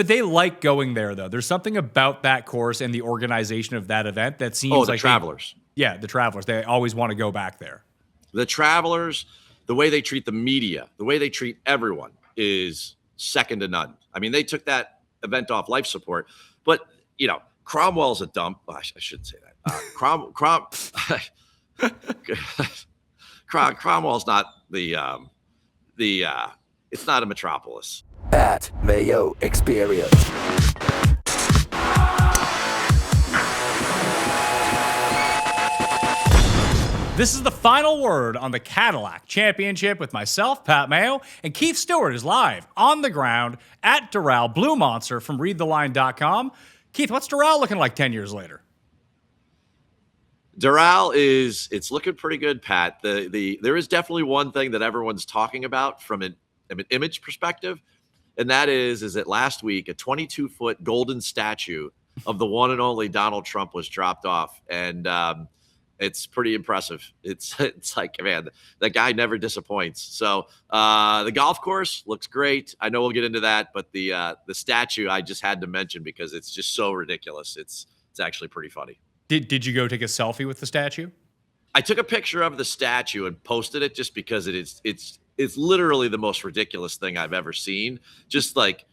but they like going there, though. There's something about that course and the organization of that event that seems like Travelers. The Travelers. They always want to go back there. The Travelers, the way they treat the media, the way they treat everyone is second to none. I mean, they took that event off life support, but Cromwell's a dump. Oh, I shouldn't say that. Cromwell's not it's not a metropolis. At Mayo Experience. This is the final word on the Cadillac Championship with myself, Pat Mayo, and Keith Stewart is live on the ground at Doral Blue Monster from readtheline.com. Keith, what's Doral looking like 10 years later? Doral it's looking pretty good, Pat. There is definitely one thing that everyone's talking about from an image perspective, and that is that last week a 22-foot golden statue of the one and only Donald Trump was dropped off, and it's pretty impressive. It's like, man, that guy never disappoints. So the golf course looks great. I know we'll get into that, but the statue I just had to mention because it's just so ridiculous. It's actually pretty funny. Did you go take a selfie with the statue? I took a picture of the statue and posted it just because it's literally the most ridiculous thing I've ever seen. Just like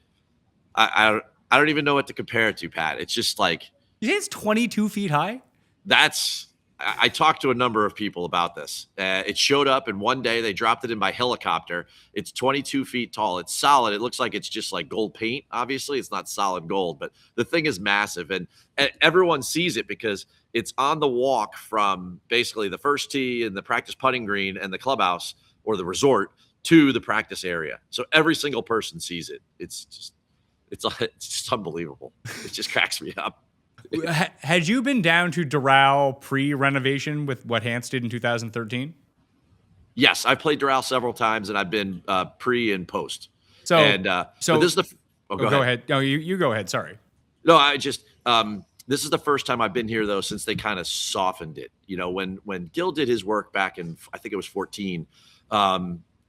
I don't even know what to compare it to, Pat. It's just like, you think it's 22 feet high? I talked to a number of people about this. It showed up, and one day they dropped it in by helicopter. It's 22 feet tall. It's solid. It looks like it's just like gold paint. Obviously, it's not solid gold, but the thing is massive, and everyone sees it because it's on the walk from basically the first tee and the practice putting green and the clubhouse or the resort to the practice area. So every single person sees it. It's just unbelievable. It just cracks me up. Had you been down to Doral pre-renovation with what Hans did in 2013? Yes, I played Doral several times, and I've been pre and post. So but this is the. Go ahead. No, you go ahead. Sorry. No, I just this is the first time I've been here though since they kind of softened it. When Gil did his work back in, I think it was 14.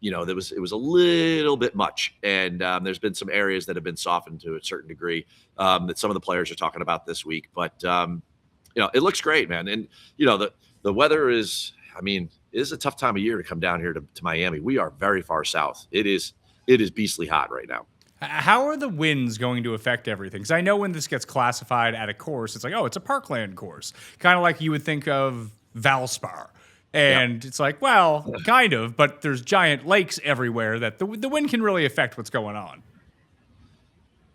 It was a little bit much, and there's been some areas that have been softened to a certain degree that some of the players are talking about this week. But it looks great, man. And the weather is, it is a tough time of year to come down here to Miami. We are very far south. It is beastly hot right now. How are the winds going to affect everything? Because I know when this gets classified at a course, it's like, oh, it's a parkland course, kind of like you would think of Valspar. And It's like, well, kind of, but there's giant lakes everywhere that the wind can really affect what's going on.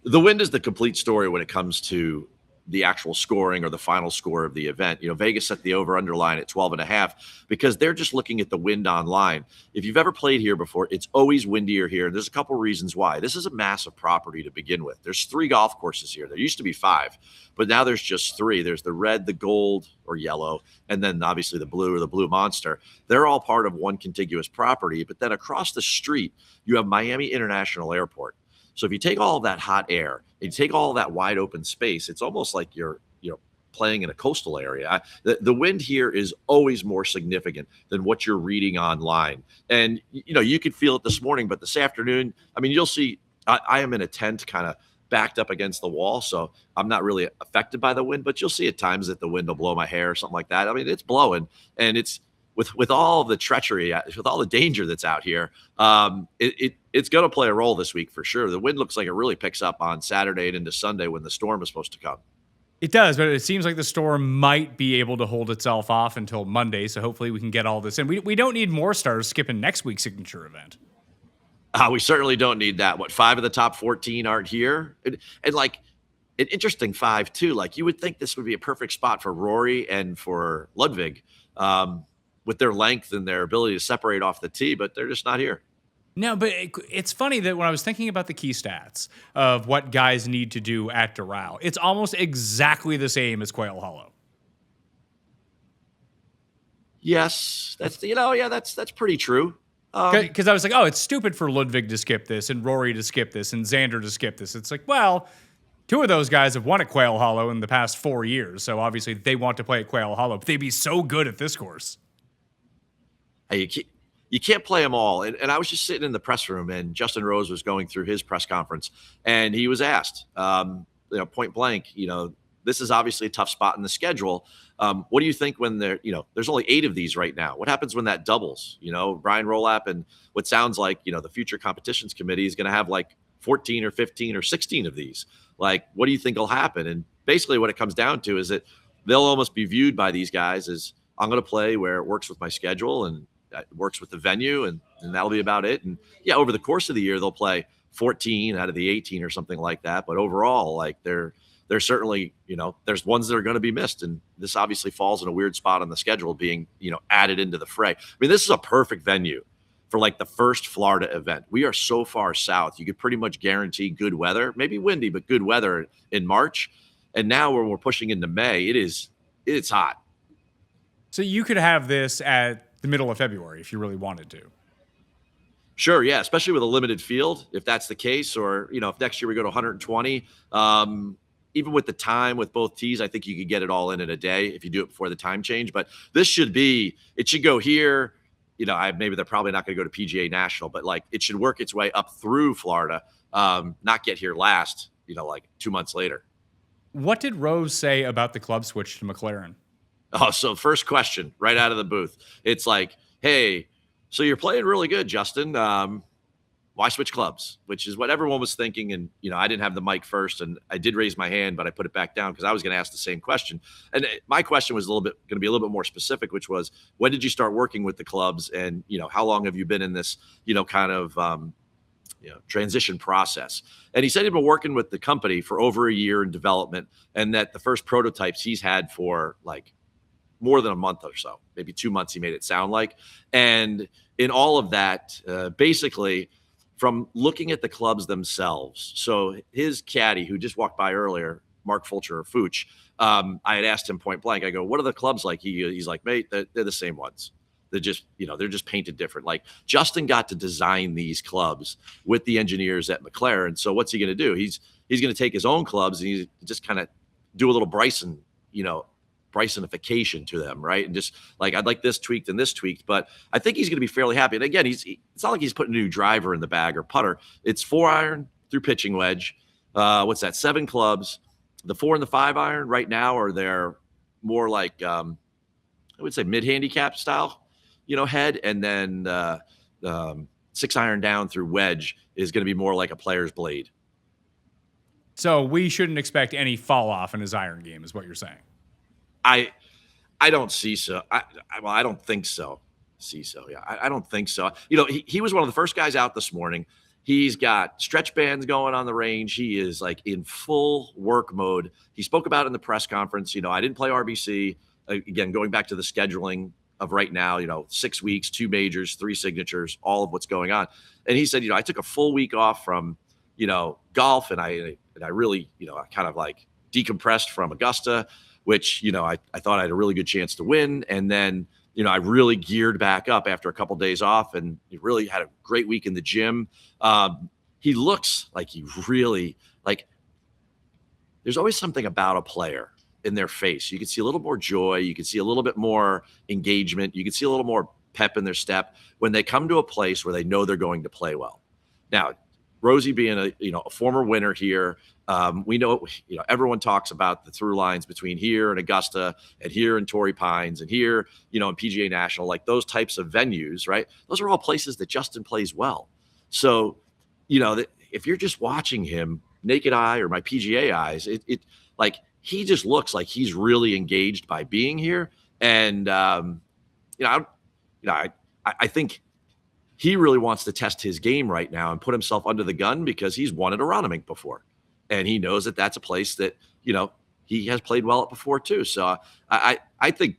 The wind is the complete story when it comes to the actual scoring or the final score of the event. Vegas set the over-under line at 12.5 because they're just looking at the wind online. If you've ever played here before, it's always windier here. There's a couple reasons why. This is a massive property to begin with. There's 3 golf courses here. There used to be 5, but now there's just 3. There's the red, the gold or yellow, and then obviously the blue or the blue monster. They're all part of one contiguous property, but then across the street, you have Miami International Airport. So if you take all of that hot air and you take all of that wide open space, it's almost like you're playing in a coastal area. The wind here is always more significant than what you're reading online. And, you could feel it this morning, but this afternoon, you'll see I am in a tent kind of backed up against the wall, so I'm not really affected by the wind, but you'll see at times that the wind will blow my hair or something like that. It's blowing, and it's with all the treachery, with all the danger that's out here, it's going to play a role this week for sure. The wind looks like it really picks up on Saturday and into Sunday when the storm is supposed to come. It does, but it seems like the storm might be able to hold itself off until Monday, so hopefully we can get all this in. We don't need more stars skipping next week's signature event. We certainly don't need that. 5 of the top 14 aren't here? And like an interesting 5, too. Like you would think this would be a perfect spot for Rory and for Ludwig, with their length and their ability to separate off the tee, but they're just not here. No, but it's funny that when I was thinking about the key stats of what guys need to do at Doral, it's almost exactly the same as Quail Hollow. Yes, that's pretty true. Because I was like, oh, it's stupid for Ludwig to skip this and Rory to skip this and Xander to skip this. It's like, well, 2 of those guys have won at Quail Hollow in the past 4 years, so obviously they want to play at Quail Hollow, but they'd be so good at this course. Hey, you can't play them all. And I was just sitting in the press room, and Justin Rose was going through his press conference, and he was asked, point blank, this is obviously a tough spot in the schedule. What do you think when there's only 8 of these right now? What happens when that doubles? Brian Rolap and what sounds like, the future competitions committee is going to have like 14 or 15 or 16 of these. Like, what do you think will happen? And basically what it comes down to is that they'll almost be viewed by these guys as, I'm going to play where it works with my schedule and it works with the venue, and that'll be about it. And yeah, over the course of the year, they'll play 14 out of the 18 or something like that. But overall, like they're certainly, there's ones that are going to be missed. And this obviously falls in a weird spot on the schedule being, added into the fray. I mean, this is a perfect venue for like the first Florida event. We are so far south. You could pretty much guarantee good weather, maybe windy, but good weather in March. And now when we're pushing into May, it's hot. So you could have this at the middle of February if you really wanted to. Sure, yeah, especially with a limited field, if that's the case, or if next year we go to 120. Even with the time with both tees, I think you could get it all in a day if you do it before the time change. But this should go here. Maybe they're probably not going to go to PGA National, but like it should work its way up through Florida, not get here last, like 2 months later. What did Rose say about the club switch to McLaren? Oh, so first question right out of the booth. It's like, hey, so you're playing really good, Justin. Why switch clubs? Which is what everyone was thinking. And, I didn't have the mic first, and I did raise my hand, but I put it back down because I was going to ask the same question. And my question was going to be a little bit more specific, which was, when did you start working with the clubs? And, how long have you been in this, kind of, transition process? And he said he'd been working with the company for over a year in development, and that the first prototypes he's had for like more than a month or so, maybe 2 months, he made it sound like. And in all of that, basically from looking at the clubs themselves. So his caddy, who just walked by earlier, Mark Fulcher or Fooch, I had asked him point blank, I go, what are the clubs like? He's like, mate, they're the same ones. They're just, they're just painted different. Like Justin got to design these clubs with the engineers at McLaren. So what's he going to do? He's going to take his own clubs and he's just kind of do a little Brysonification to them, right? And just like, I'd like this tweaked and this tweaked, but I think he's going to be fairly happy. And again, it's not like he's putting a new driver in the bag or putter. It's 4-iron through pitching wedge. What's that? 7 clubs. The 4 and the 5-iron right now are they're more like, I would say mid-handicap style, head. And then 6-iron down through wedge is going to be more like a player's blade. So we shouldn't expect any fall off in his iron game is what you're saying. I don't see so. I don't think so. Yeah, I don't think so. He was one of the first guys out this morning. He's got stretch bands going on the range. He is like in full work mode. He spoke about it in the press conference. I didn't play RBC. Again, going back to the scheduling of right now, 6 weeks, 2 majors, 3 signatures, all of what's going on. And he said, I took a full week off from, golf, and I really, I kind of like decompressed from Augusta, which, I thought I had a really good chance to win. And then, I really geared back up after a couple of days off, and he really had a great week in the gym. He looks like he really, like, there's always something about a player in their face. You can see a little more joy. You can see a little bit more engagement. You can see a little more pep in their step when they come to a place where they know they're going to play well. Now, Rosie being a former winner here, we know, everyone talks about the through lines between here and Augusta and here in Torrey Pines and here, in PGA National, like those types of venues, right? Those are all places that Justin plays well. So, if you're just watching him naked eye or my PGA eyes, it like he just looks like he's really engaged by being here. And, I think he really wants to test his game right now and put himself under the gun because he's won at Aronimink before. And he knows that that's a place that, he has played well at before too. So I think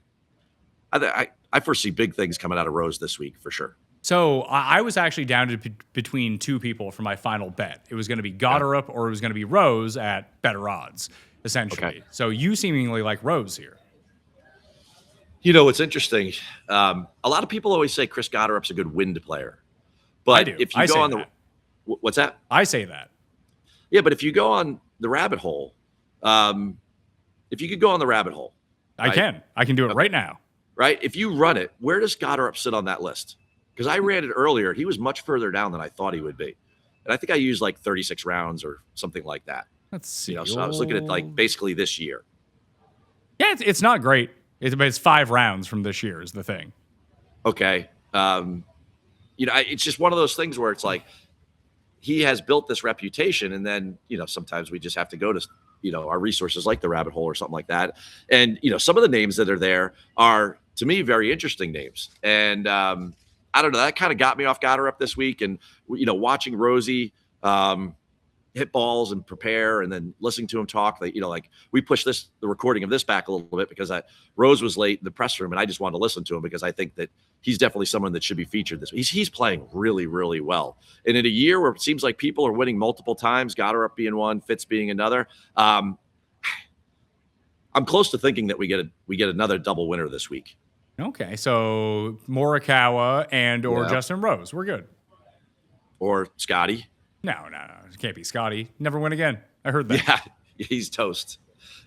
I foresee big things coming out of Rose this week for sure. So I was actually down to between 2 people for my final bet. It was going to be Goddard or it was going to be Rose at better odds, essentially. Okay. So you seemingly like Rose here. It's interesting. A lot of people always say Chris Goddard's a good wind player. But I do. If you go on the – what's that? I say that. Yeah, but if you go on the rabbit hole, if you could go on the rabbit hole. Right? I can do it right now. Right? If you run it, where does Goddard sit on that list? because I ran it earlier. He was much further down than I thought he would be. And I think I used like 36 rounds or something like that. Let's see. So I was looking at like basically this year. Yeah, it's not great. It's 5 rounds from this year is the thing. Okay. It's just one of those things where it's like he has built this reputation, and then, sometimes we just have to go to, our resources like the rabbit hole or something like that. And, some of the names that are there are, to me, very interesting names. And I don't know, that kind of got me off guard up this week. And, watching Rosie hit balls and prepare, and then listening to him talk, like we pushed the recording of this back a little bit because Rose was late in the press room, and I just wanted to listen to him because I think that he's definitely someone that should be featured this week. He's playing really, really well. And in a year where it seems like people are winning multiple times, Goddard being one, Fitz being another, I'm close to thinking that we get another double winner this week. Okay, so Morikawa or Justin Rose. We're good. Or Scotty. No. It can't be Scotty. Never win again. I heard that. Yeah, he's toast.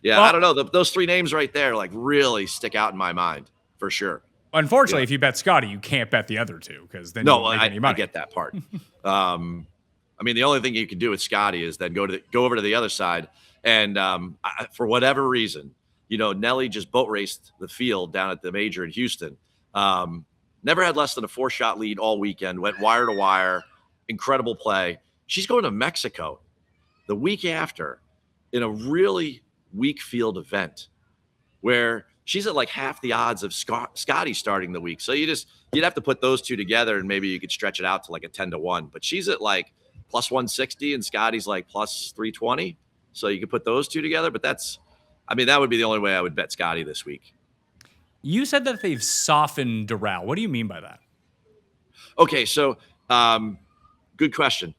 Yeah, well, I don't know. Those 3 names right there like really stick out in my mind for sure. Unfortunately, if you bet Scotty, you can't bet the other 2 because then you don't make any money. I get that part. The only thing you can do with Scotty is then go over to the other side. And for whatever reason, Nelly just boat raced the field down at the major in Houston. Never had less than a 4-shot lead all weekend, went wire to wire, incredible play. She's going to Mexico the week after in a really weak field event where she's at like half the odds of Scotty starting the week. So you'd have to put those 2 together, and maybe you could stretch it out to like a 10-1. But she's at like plus 160 and Scotty's like plus 320. So you could put those 2 together. But that would be the only way I would bet Scotty this week. You said that they've softened Doral. What do you mean by that? Okay, so good question.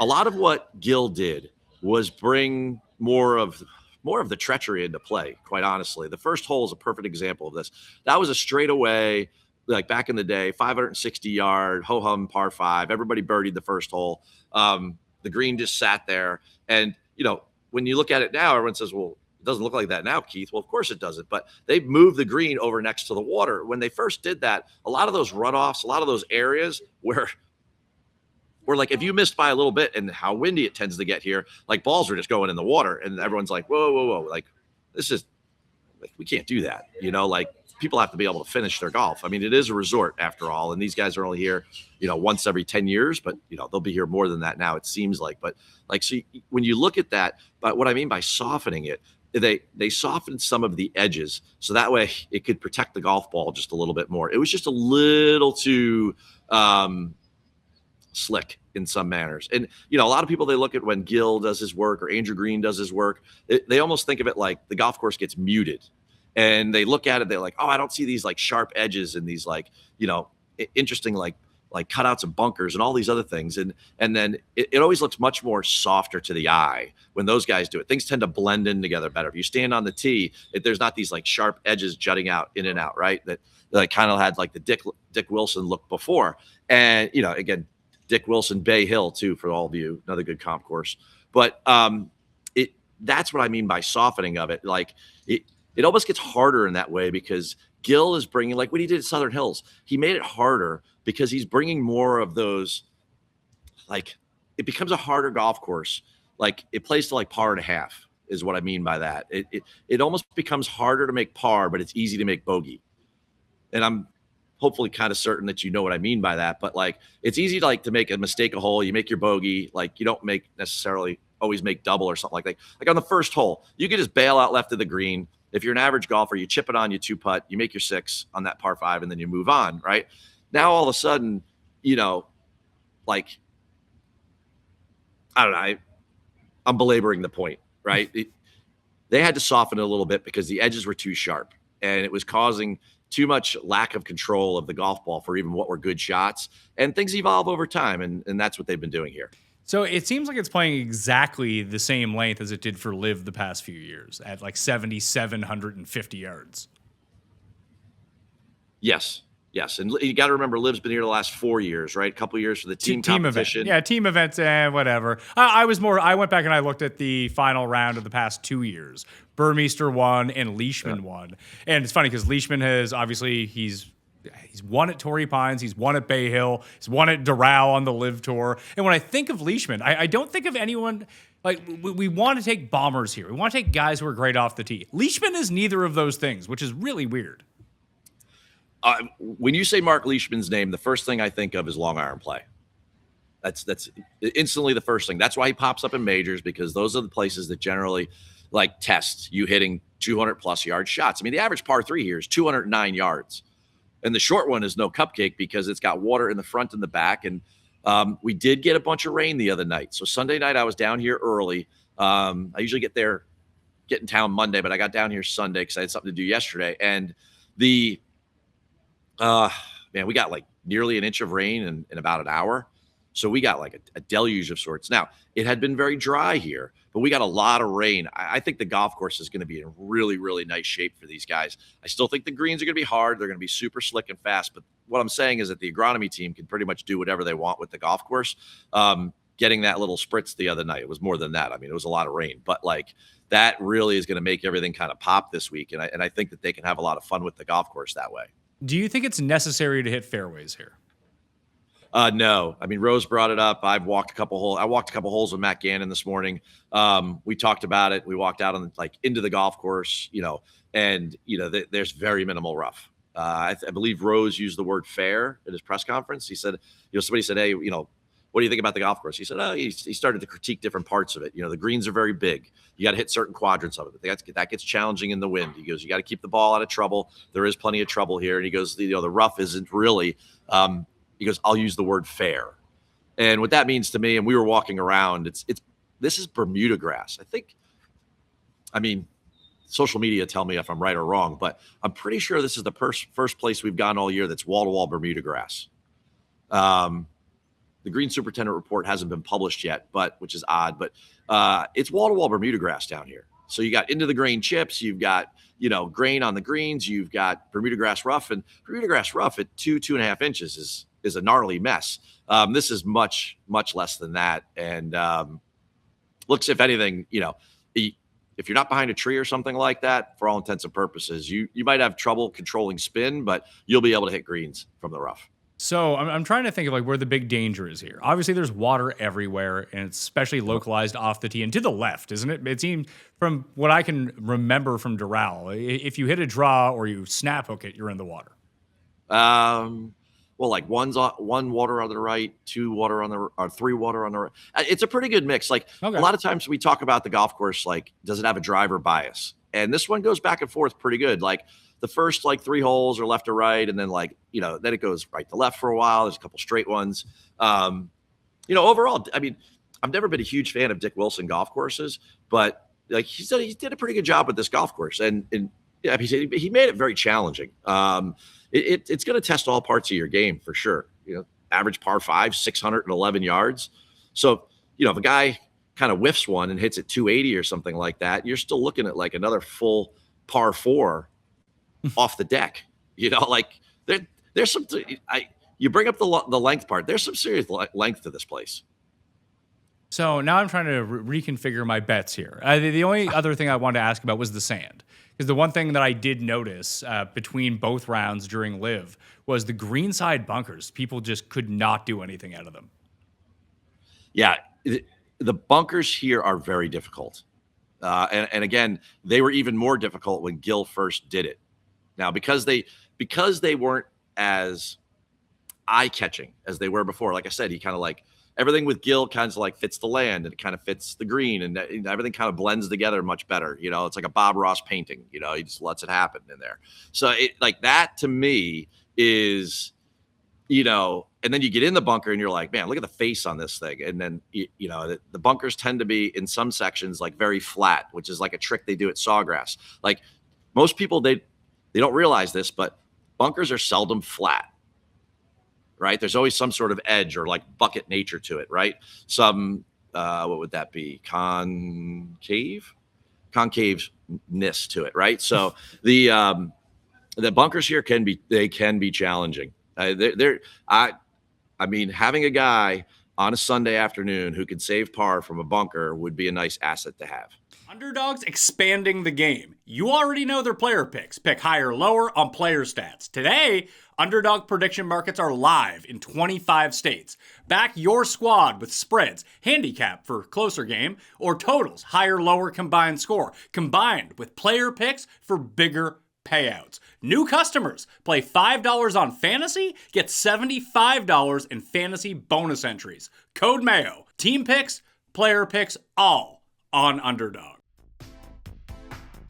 A lot of what Gil did was bring more of the treachery into play, quite honestly. The first hole is a perfect example of this. That was a straightaway, like back in the day, 560-yard, ho-hum par 5. Everybody birdied the first hole. The green just sat there. And, when you look at it now, everyone says, well, it doesn't look like that now, Keith. Well, of course it doesn't. But they've moved the green over next to the water. When they first did that, a lot of those runoffs, a lot of those areas where like if you missed by a little bit, and how windy it tends to get here, like balls are just going in the water, and everyone's like, whoa, like this is like, we can't do that. Like people have to be able to finish their golf. I mean, it is a resort after all, and these guys are only here, once every 10 years, but they'll be here more than that now, it seems like. But like, so when you look at that, but what I mean by softening it, they softened some of the edges so that way it could protect the golf ball just a little bit more. It was just a little too slick in some manners. And, a lot of people, they look at when Gil does his work or Andrew Green does his work, they almost think of it like the golf course gets muted, and they look at it, they're like, oh, I don't see these like sharp edges and these like, interesting, like cutouts of bunkers and all these other things. And then it always looks much more softer to the eye when those guys do it. Things tend to blend in together better. If you stand on the tee, there's not these like sharp edges jutting out in and out, right? That kind of had like the Dick Wilson look before. And, again, Dick Wilson, Bay Hill too, for all of you, another good comp course. But that's what I mean by softening of it. Like it almost gets harder in that way because Gil is bringing, like what he did at Southern Hills, he made it harder because he's bringing more of those, like it becomes a harder golf course. Like it plays to like par and a half is what I mean by that. It almost becomes harder to make par, but it's easy to make bogey. And I'm hopefully kind of certain that you know what I mean by that. But like, it's easy to like to make a mistake a hole. You make your bogey, like you don't make necessarily always make double or something like that. Like on the first hole, you could just bail out left of the green. If you're an average golfer, you chip it on, you 2-putt, you make your 6 on that par 5, and then you move on, right? Now all of a sudden, like, I don't know, I'm belaboring the point, right? They had to soften it a little bit because the edges were too sharp, and it was causing too much lack of control of the golf ball for even what were good shots. And things evolve over time, and that's what they've been doing here. So it seems like it's playing exactly the same length as it did for LIV the past few years at like 7,750 yards. Yes. And you got to remember, LIV's been here the last 4 years, right? A couple of years for the team competition. Event. Yeah, team events and whatever. I went back and I looked at the final round of the past 2 years. Burmeister won and Leishman won. And it's funny because Leishman has obviously he's He's won at Torrey Pines. He's won at Bay Hill. He's won at Doral on the LIV Tour. And when I think of Leishman, I don't think of anyone like we want to take bombers here. We want to take guys who are great off the tee. Leishman is neither of those things, which is really weird. When you say Mark Leishman's name, the first thing I think of is long iron play. That's instantly the first thing. That's why he pops up in majors, because those are the places that generally like test you hitting 200 plus yard shots. I mean, the average par 3 here is 209 yards. And the short one is no cupcake because it's got water in the front and the back. And we did get a bunch of rain the other night. So Sunday night, I was down here early. I usually get in town Monday, but I got down here Sunday because I had something to do yesterday. And we got like nearly an inch of rain in about an hour. So we got like a deluge of sorts. Now, it had been very dry here, but we got a lot of rain. I think the golf course is going to be in really, really nice shape for these guys. I still think the greens are going to be hard. They're going to be super slick and fast. But what I'm saying is that the agronomy team can pretty much do whatever they want with the golf course. Getting that little spritz the other night, it was more than that. I mean, it was a lot of rain. But like that really is going to make everything kind of pop this week. And I think that they can have a lot of fun with the golf course that way. Do you think it's necessary to hit fairways here? No, I mean, Rose brought it up. I walked a couple holes with Matt Gannon this morning. We talked about it. We walked out into the golf course, and there's very minimal rough. I believe Rose used the word fair at his press conference. He said, somebody said, hey, what do you think about the golf course? He said, he started to critique different parts of it. The greens are very big. You got to hit certain quadrants of it. That gets challenging in the wind. He goes, you got to keep the ball out of trouble. There is plenty of trouble here. And he goes, the rough isn't really, he goes, I'll use the word fair. And what that means to me, and we were walking around, this is Bermuda grass. I mean, social media tell me if I'm right or wrong, but I'm pretty sure this is the first place we've gone all year that's wall-to-wall Bermuda grass. The Green Superintendent report hasn't been published yet, which is odd, but it's wall-to-wall Bermuda grass down here. So you got into the grain chips, you've got, grain on the greens, you've got Bermuda grass rough, and Bermuda grass rough at 2.5 inches is a gnarly mess. This is much, much less than that. And looks, if anything, if you're not behind a tree or something like that, for all intents and purposes, you might have trouble controlling spin, but you'll be able to hit greens from the rough. So I'm trying to think of where the big danger is here. Obviously, there's water everywhere, and it's especially localized off the tee and to the left, isn't it? It seems, from what I can remember from Doral, if you hit a draw or you snap hook it, you're in the water. Well, like one water on the right, 2 water on the, or 3 water on the right. It's a pretty good mix. Like a lot of times we talk about the golf course, like, does it have a driver bias? And this one goes back and forth pretty good. Like the first 3 holes are left to right, and then then it goes right to left for a while. There's a couple straight ones. Overall, I mean, I've never been a huge fan of Dick Wilson golf courses, but he did a pretty good job with this golf course, and yeah, he made it very challenging. It's going to test all parts of your game for sure. Average par 5, 611 yards. So, if a guy kind of whiffs one and hits it 280 or something like that, you're still looking at another full par 4 off the deck. There's some. You bring up the length part. There's some serious length to this place. So now I'm trying to reconfigure my bets here. The only other thing I wanted to ask about was the sand. Because the one thing that I did notice between both rounds during LIV was the greenside bunkers. People just could not do anything out of them. Yeah, the bunkers here are very difficult. And again, they were even more difficult when Gil first did it. Now, because they weren't as eye-catching as they were before, like I said, he kind of everything with Gil kind of fits the land, and it kind of fits the green, and everything kind of blends together much better. It's like a Bob Ross painting. He just lets it happen in there. So that to me is, and then you get in the bunker and you're like, man, look at the face on this thing. And then, the bunkers tend to be in some sections very flat, which is like a trick they do at Sawgrass. Like most people, they don't realize this, but bunkers are seldom flat. Right? There's always some sort of edge or bucket nature to it, right? Some, what would that be? Concaveness to it, right? So the bunkers here can be challenging. I mean, having a guy on a Sunday afternoon who could save par from a bunker would be a nice asset to have. Underdog's expanding the game. You already know their player picks. Pick higher or lower on player stats. Today, Underdog prediction markets are live in 25 states. Back your squad with spreads, handicap for closer game, or totals, higher lower combined score, combined with player picks for bigger payouts. New customers play $5 on fantasy, get $75 in fantasy bonus entries. Code Mayo. Team picks, player picks, all on Underdog.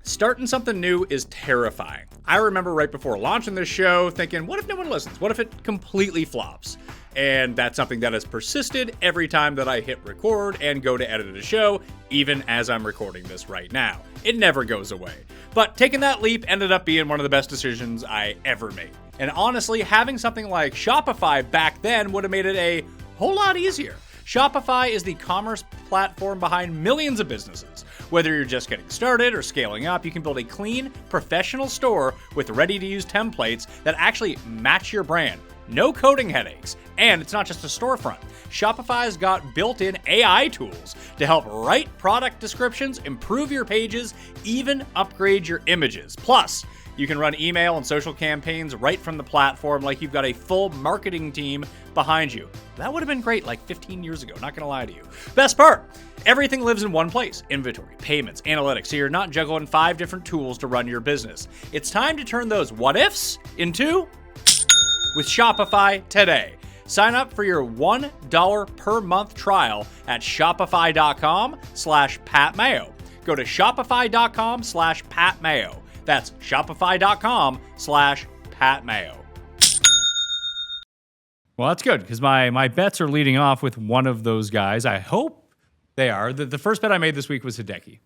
Starting something new is terrifying. I remember right before launching this show thinking, what if no one listens? What if it completely flops? And that's something that has persisted every time that I hit record and go to edit a show, even as I'm recording this right now. It never goes away. But taking that leap ended up being one of the best decisions I ever made. And honestly, having something like Shopify back then would have made it a whole lot easier. Shopify is the commerce platform behind millions of businesses. Whether you're just getting started or scaling up, you can build a clean, professional store with ready-to-use templates that actually match your brand. No coding headaches. And it's not just a storefront. Shopify's got built-in AI tools to help write product descriptions, improve your pages, even upgrade your images. Plus, you can run email and social campaigns right from the platform like you've got a full marketing team behind you. That would have been great like 15 years ago, not gonna lie to you. Best part, everything lives in one place. Inventory, payments, analytics, so you're not juggling 5 different tools to run your business. It's time to turn those what-ifs into with Shopify today. Sign up for your $1 per month trial at shopify.com/PatMayo. Go to shopify.com/PatMayo. That's shopify.com/PatMayo. Well, that's good because my bets are leading off with one of those guys. I hope they are. The first bet I made this week was Hideki.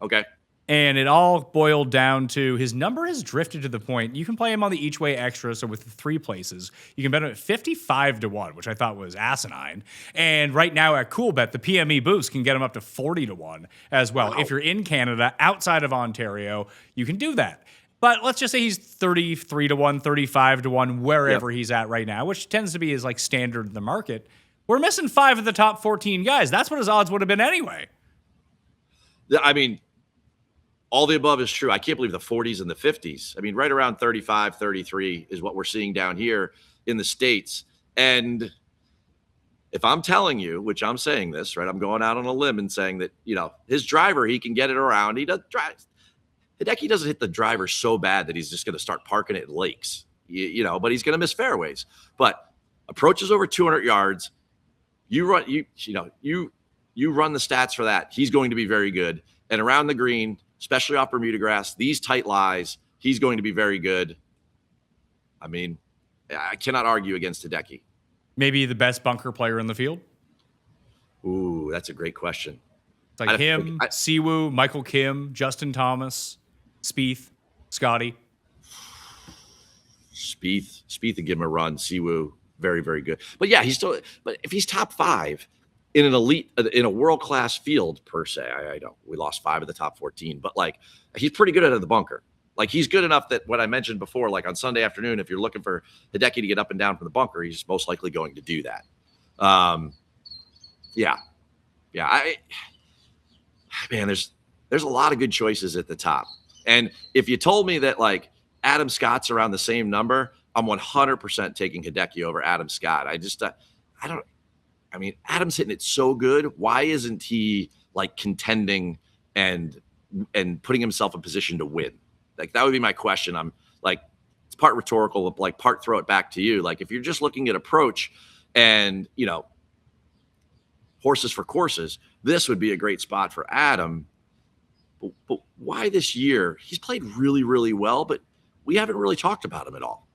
Okay. And it all boiled down to his number has drifted to the point you can play him on the each way extra. So with the 3 places, you can bet him at 55-1, which I thought was asinine. And right now at CoolBet, the PME boost can get him up to 40-1 as well. Wow. If you're in Canada, outside of Ontario, you can do that. But let's just say he's 33-1, 35-1, wherever he's at right now, which tends to be his like standard in the market. We're missing 5 of the top 14 guys. That's what his odds would have been anyway. I mean, all the above is true. I can't believe the 40s and the 50s. I mean, right around 35, 33 is what we're seeing down here in the States. And if I'm telling you, which I'm saying this, right, I'm going out on a limb and saying that, you know, his driver, he can get it around. He does drive. Hideki doesn't hit the driver so bad that he's just going to start parking it in lakes, you know, but he's going to miss fairways. But approaches over 200 yards, you run the stats for that. He's going to be very good. And around the green, especially off Bermuda grass, these tight lies, he's going to be very good. I mean, I cannot argue against Hideki. Maybe the best bunker player in the field? Ooh, that's a great question. It's like him, Siwoo, Michael Kim, Justin Thomas, Spieth, Scotty. Spieth to give him a run. Siwoo, very, very good. But yeah, but if he's top 5 in an elite, in a world-class field per se, I know we lost 5 of the top 14, but like he's pretty good at the bunker. Like he's good enough that what I mentioned before, like on Sunday afternoon, if you're looking for Hideki to get up and down from the bunker, he's most likely going to do that. Man, there's a lot of good choices at the top. And if you told me that like Adam Scott's around the same number, I'm 100% taking Hideki over Adam Scott. I mean, Adam's hitting it so good. Why isn't he like contending and putting himself in position to win? Like that would be my question. I'm like, it's part rhetorical, like part throw it back to you. Like if you're just looking at approach and, you know, horses for courses, this would be a great spot for Adam. But why this year? He's played really, really well, but we haven't really talked about him at all.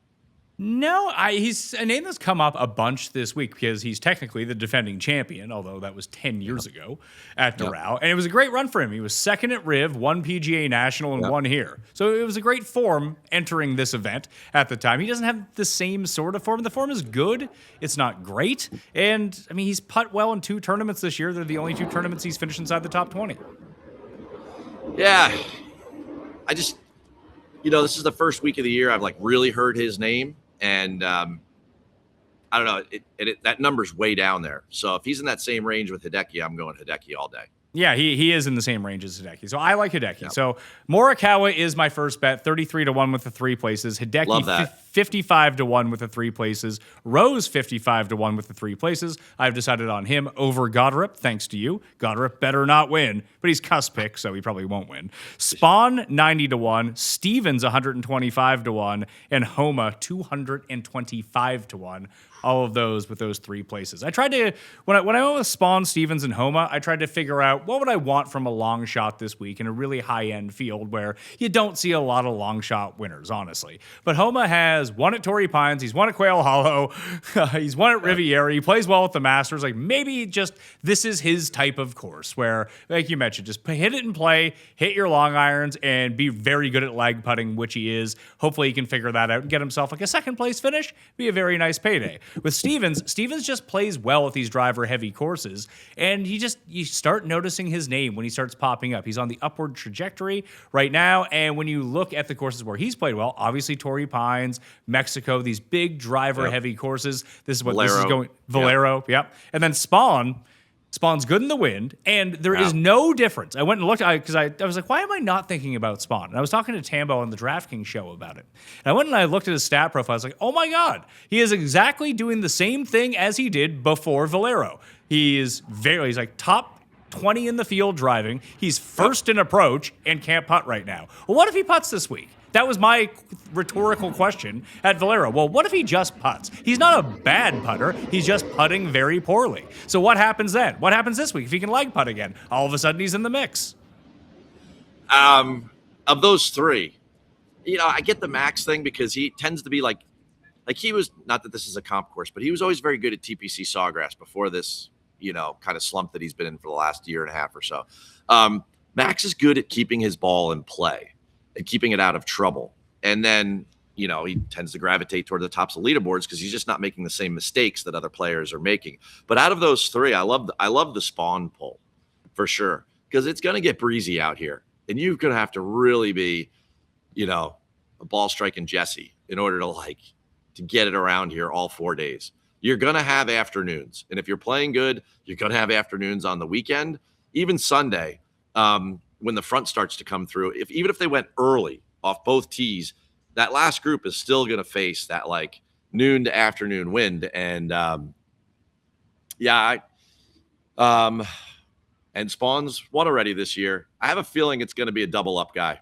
No, he's a name that's come up a bunch this week because he's technically the defending champion, although that was 10 years ago at Doral. And it was a great run for him. He was second at RIV, won PGA National, and won here. So it was a great form entering this event at the time. He doesn't have the same sort of form. The form is good. It's not great. And, I mean, he's putt well in 2 tournaments this year. They're the only 2 tournaments he's finished inside the top 20. Yeah. I just, you know, this is the first week of the year I've like really heard his name. And I I don't know. That number's way down there. So if he's in that same range with Hideki, I'm going Hideki all day. Yeah, he is in the same range as Hideki. So I like Hideki. Yep. So Morikawa is my first bet, 33-1 with the 3 places. Hideki 55-1 with the 3 places. Rose 55-1 with the 3 places. I've decided on him over Goddard, thanks to you. Goddard better not win, but he's cuss pick, so he probably won't win. Spawn 90-1, Stevens 125-1, and Homa 225-1. All of those with those 3 places. I tried to, when I went with Spawn, Stevens, and Homa, I tried to figure out what would I want from a long shot this week in a really high-end field where you don't see a lot of long shot winners, honestly. But Homa has won at Torrey Pines, he's won at Quail Hollow, he's won at Riviera, he plays well with the Masters. Like maybe just this is his type of course where, like you mentioned, just hit it and play, hit your long irons, and be very good at lag putting, which he is. Hopefully he can figure that out and get himself like a second place finish, be a very nice payday. With Stevens just plays well at these driver-heavy courses, and you start noticing his name when he starts popping up. He's on the upward trajectory right now, and when you look at the courses where he's played well, obviously Torrey Pines, Mexico, these big driver-heavy courses. This is what this is going. Valero, yep. And then Spawn's good in the wind, and there is no difference. I went and looked because I was like, why am I not thinking about Spawn? And I was talking to Tambo on the DraftKings show about it. And I went and I looked at his stat profile. I was like, oh my God, he is exactly doing the same thing as he did before Valero. He's like top 20 in the field driving. He's first in approach and can't putt right now. Well, what if he putts this week? That was my rhetorical question at Valero. Well, what if he just putts? He's not a bad putter. He's just putting very poorly. So what happens then? What happens this week if he can leg putt again? All of a sudden, he's in the mix. Of those 3, I get the Max thing because he tends to be like he was, not that this is a comp course, but he was always very good at TPC Sawgrass before this, kind of slump that he's been in for the last year and a half or so. Max is good at keeping his ball in play and keeping it out of trouble. And then, he tends to gravitate toward the tops of leaderboards because he's just not making the same mistakes that other players are making. But out of those 3, I love the Spawn pull for sure because it's going to get breezy out here. And you're going to have to really be, a ball striking Jesse in order to get it around here all 4 days. You're going to have afternoons. And if you're playing good, you're going to have afternoons on the weekend, even Sunday. When the front starts to come through, even if they went early off both tees, that last group is still going to face that noon to afternoon wind. And and Spawn's won already this year. I have a feeling it's going to be a double up guy.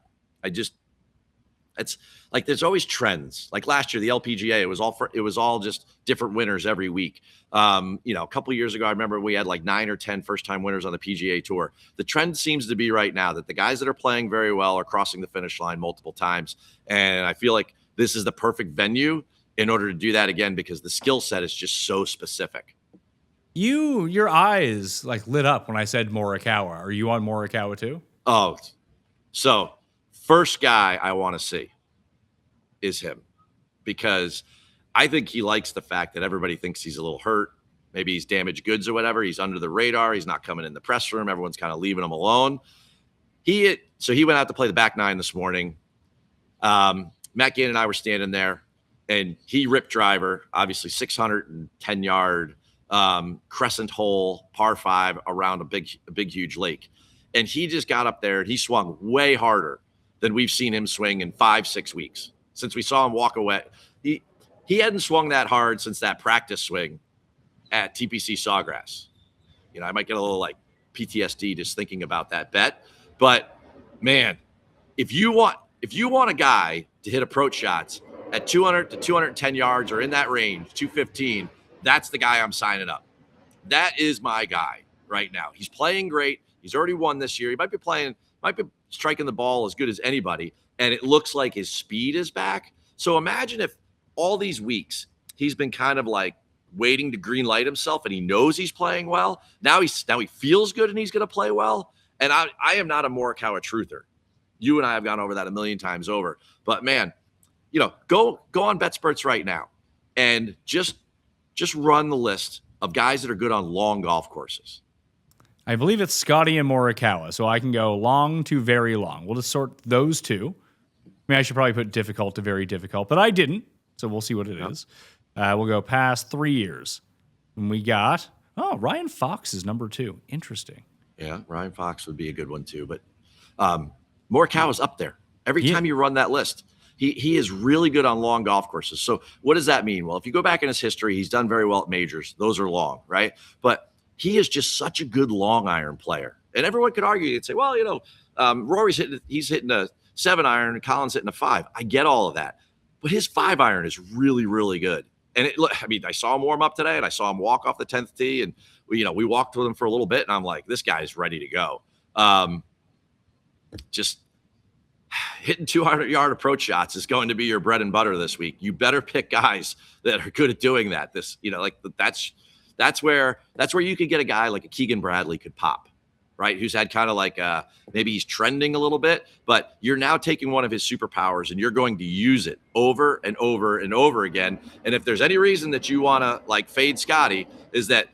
It's like there's always trends. Like last year, the LPGA, it was all just different winners every week. A couple of years ago, I remember we had 9 or 10 first-time winners on the PGA Tour. The trend seems to be right now that the guys that are playing very well are crossing the finish line multiple times, and I feel like this is the perfect venue in order to do that again because the skill set is just so specific. Your eyes lit up when I said Morikawa. Are you on Morikawa too? Oh, so first guy I want to see is him because I think he likes the fact that everybody thinks he's a little hurt. Maybe he's damaged goods or whatever. He's under the radar. He's not coming in the press room. Everyone's kind of leaving him alone. So he went out to play the back 9 this morning. Matt Gann and I were standing there, and he ripped driver, obviously 610-yard crescent hole, par 5 around a big, huge lake. And he just got up there, and he swung way harder than we've seen him swing in 5-6 weeks since we saw him walk away. He hadn't swung that hard since that practice swing at TPC Sawgrass. I might get a little PTSD just thinking about that bet. But man, if you want a guy to hit approach shots at 200 to 210 yards or in that range, 215, that's the guy I'm signing up. That is my guy right now. He's playing great. He's already won this year. He might be striking the ball as good as anybody, and it looks like his speed is back. So imagine if all these weeks he's been kind of waiting to green light himself, and he knows he's playing well. Now he feels good, and he's going to play well. And I am not a Morikawa truther. You and I have gone over that a million times over. But man, go on BetSperts right now and just run the list of guys that are good on long golf courses. I believe it's Scotty and Morikawa, so I can go long to very long. We'll just sort those two. I mean, I should probably put difficult to very difficult, but I didn't, so we'll see what it is. We'll go past 3 years. And we got, Ryan Fox is number 2. Interesting. Yeah, Ryan Fox would be a good one too. But Morikawa is up there. Every time you run that list, he is really good on long golf courses. So what does that mean? Well, if you go back in his history, he's done very well at majors. Those are long, right? But he is just such a good long iron player. And everyone could argue and say, well, Rory's hitting a 7-iron and Colin's hitting a 5. I get all of that. But his 5-iron is really, really good. And I saw him warm up today and I saw him walk off the 10th tee and we walked with him for a little bit and I'm like, this guy's ready to go. Just hitting 200-yard approach shots is going to be your bread and butter this week. You better pick guys that are good at doing that. That's where you could get a guy like a Keegan Bradley could pop, right? Who's had kind of like maybe he's trending a little bit, but you're now taking one of his superpowers and you're going to use it over and over and over again. And if there's any reason that you want to like fade Scotty, is that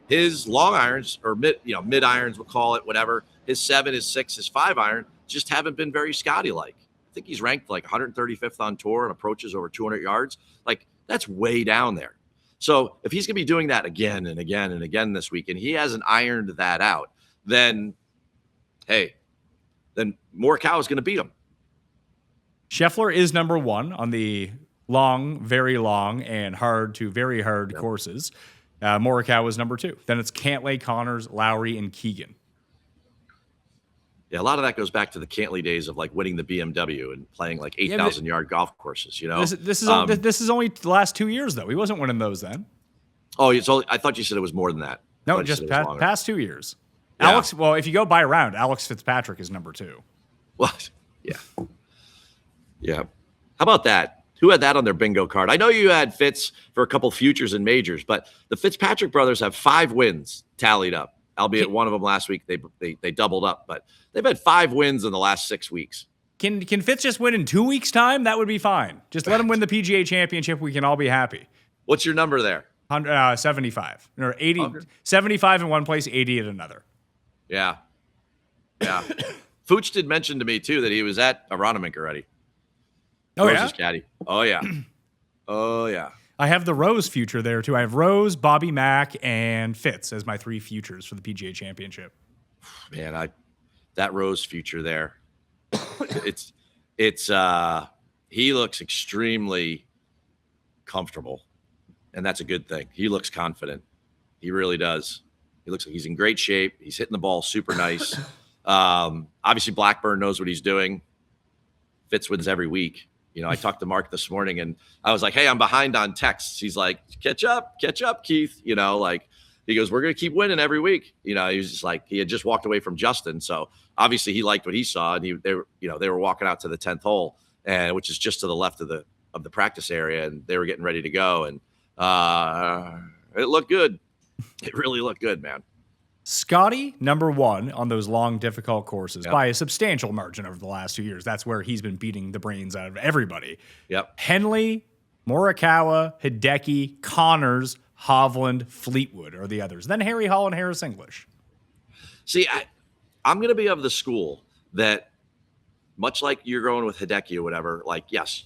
his long irons or mid irons, we'll call it, whatever, his 7, his 6, his 5-iron just haven't been very Scotty-like. I think he's ranked like 135th on tour and approaches over 200 yards. Like that's way down there. So if he's going to be doing that again and again and again this week, and he hasn't ironed that out, then Morikawa is going to beat him. Scheffler is number 1 on the long, very long, and hard to very hard courses. Morikawa is number 2. Then it's Cantlay, Connors, Lowry, and Keegan. Yeah, a lot of that goes back to the Cantlay days of like winning the BMW and playing like 8,000-yard golf courses. This is only the last 2 years though. He wasn't winning those then. Oh, I thought you said it was more than that. No, just past 2 years. Yeah. Alex. Well, if you go by round, Alex Fitzpatrick is number 2. What? Yeah. How about that? Who had that on their bingo card? I know you had Fitz for a couple futures and majors, but the Fitzpatrick brothers have 5 wins tallied up. Albeit one of them last week they doubled up, but they've had 5 wins in the last 6 weeks. Can Fitz just win in 2 weeks' time? That would be fine. Just let him win the PGA Championship. We can all be happy. What's your number there? 75 or 80. 75 in one place, 80 at another. Yeah. Fooch did mention to me too that he was at Aronimink already. Oh Rose's caddy. Oh yeah. I have the Rose future there too. I have Rose, Bobby Mack, and Fitz as my 3 futures for the PGA Championship. Man, that Rose future there. He looks extremely comfortable, and that's a good thing. He looks confident. He really does. He looks like he's in great shape. He's hitting the ball super nice. Obviously, Blackburn knows what he's doing. Fitz wins every week. I talked to Mark this morning and I was like, hey, I'm behind on texts. He's like, catch up, Keith. He goes, we're going to keep winning every week. He was just like, he had just walked away from Justin. So obviously he liked what he saw and they were walking out to the 10th hole and which is just to the left of the practice area. And they were getting ready to go. And it looked good. It really looked good, man. Scotty, number 1 on those long, difficult courses by a substantial margin over the last 2 years. That's where he's been beating the brains out of everybody. Yep. Henley, Morikawa, Hideki, Connors, Hovland, Fleetwood are the others. Then Harry Hall and Harris English. See, I'm going to be of the school that much like you're going with Hideki or whatever, like, yes,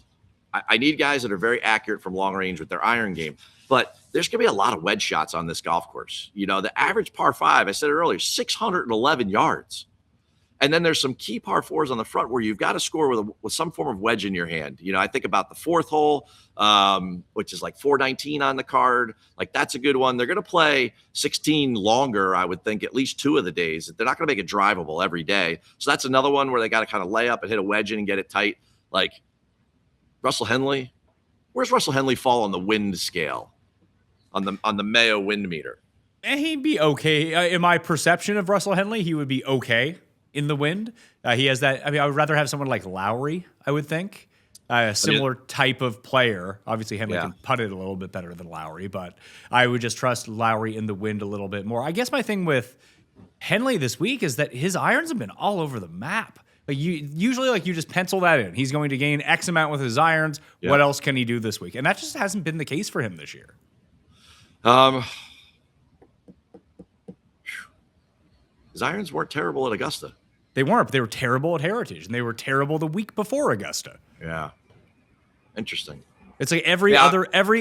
I need guys that are very accurate from long range with their iron game. But there's going to be a lot of wedge shots on this golf course. The average par 5, I said it earlier, 611 yards. And then there's some key par 4s on the front where you've got to score with some form of wedge in your hand. I think about the 4th hole, which is like 419 on the card. Like that's a good one. They're going to play 16 longer, I would think, at least 2 of the days. They're not going to make it drivable every day. So that's another one where they got to kind of lay up and hit a wedge in and get it tight. Like Russell Henley. Where's Russell Henley fall on the wind scale? On the Mayo wind meter. He'd be okay. In my perception of Russell Henley, he would be okay in the wind. He has that. I would rather have someone like Lowry, I would think. A similar type of player. Obviously, Henley can putt it a little bit better than Lowry, but I would just trust Lowry in the wind a little bit more. I guess my thing with Henley this week is that his irons have been all over the map. Like you just pencil that in. He's going to gain X amount with his irons. Yep. What else can he do this week? And that just hasn't been the case for him this year. His irons weren't terrible at Augusta. They weren't, but they were terrible at Heritage, and they were terrible the week before Augusta. Yeah. Interesting. It's like every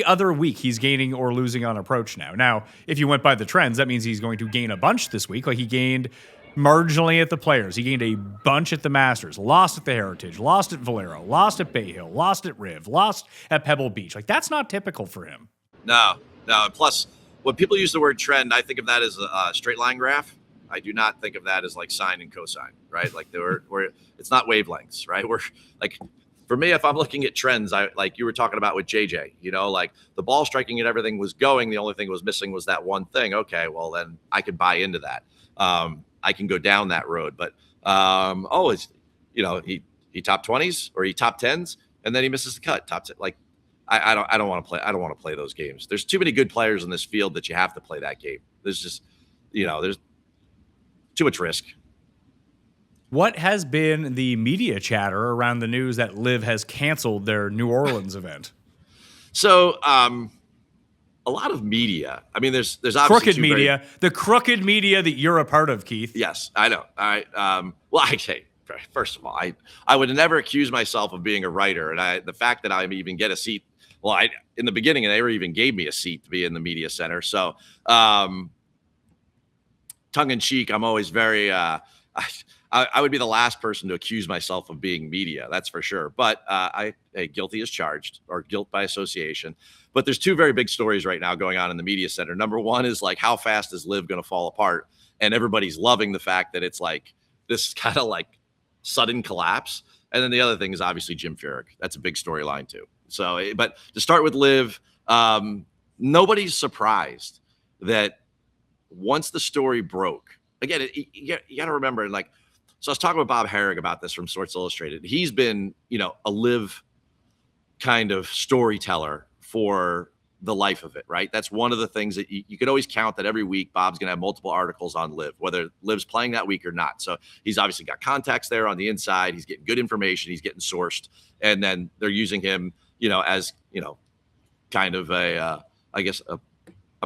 other week he's gaining or losing on approach now. Now, if you went by the trends, that means he's going to gain a bunch this week. Like he gained marginally at the Players. He gained a bunch at the Masters, lost at the Heritage, lost at Valero, lost at Bay Hill, lost at Riv, lost at Pebble Beach. Like that's not typical for him. No. Plus, when people use the word trend, I think of that as a straight line graph. I do not think of that as like sine and cosine, right? Like it's not wavelengths, right? We're like, for me, if I'm looking at trends, I like you were talking about with JJ, like the ball striking and everything was going. The only thing was missing was that one thing. Okay, well then I could buy into that. I can go down that road, but it's he top 20s or he top 10s, and then he misses the cut. Top 10, like I don't want to play. I don't want to play those games. There's too many good players in this field that you have to play that game. There's just there's too much risk. What has been the media chatter around the news that LIV has canceled their New Orleans event? So, a lot of media. I mean, there's obviously crooked media, the crooked media that you're a part of, Keith. Yes, I know. All right. Well, first of all, I would never accuse myself of being a writer, and the fact that I even get a seat. Well, in the beginning, they even gave me a seat to be in the media center. So, tongue in cheek, I'm always very. I would be the last person to accuse myself of being media, that's for sure. But guilty as charged, or guilt by association. But there's two very big stories right now going on in the media center. Number one is like, how fast is LIV going to fall apart? And everybody's loving the fact that it's like this kind of like sudden collapse. And then the other thing is obviously Jim Furyk. That's a big storyline too. So, but to start with LIV, nobody's surprised that once the story broke, again, you got to remember, like, so I was talking with Bob Herrig about this from Sports Illustrated. He's been, a LIV kind of storyteller for the life of it, right? That's one of the things that you could always count that every week Bob's going to have multiple articles on LIV, whether LIV's playing that week or not. So he's obviously got contacts there on the inside. He's getting good information. He's getting sourced. And then they're using him, as, kind of a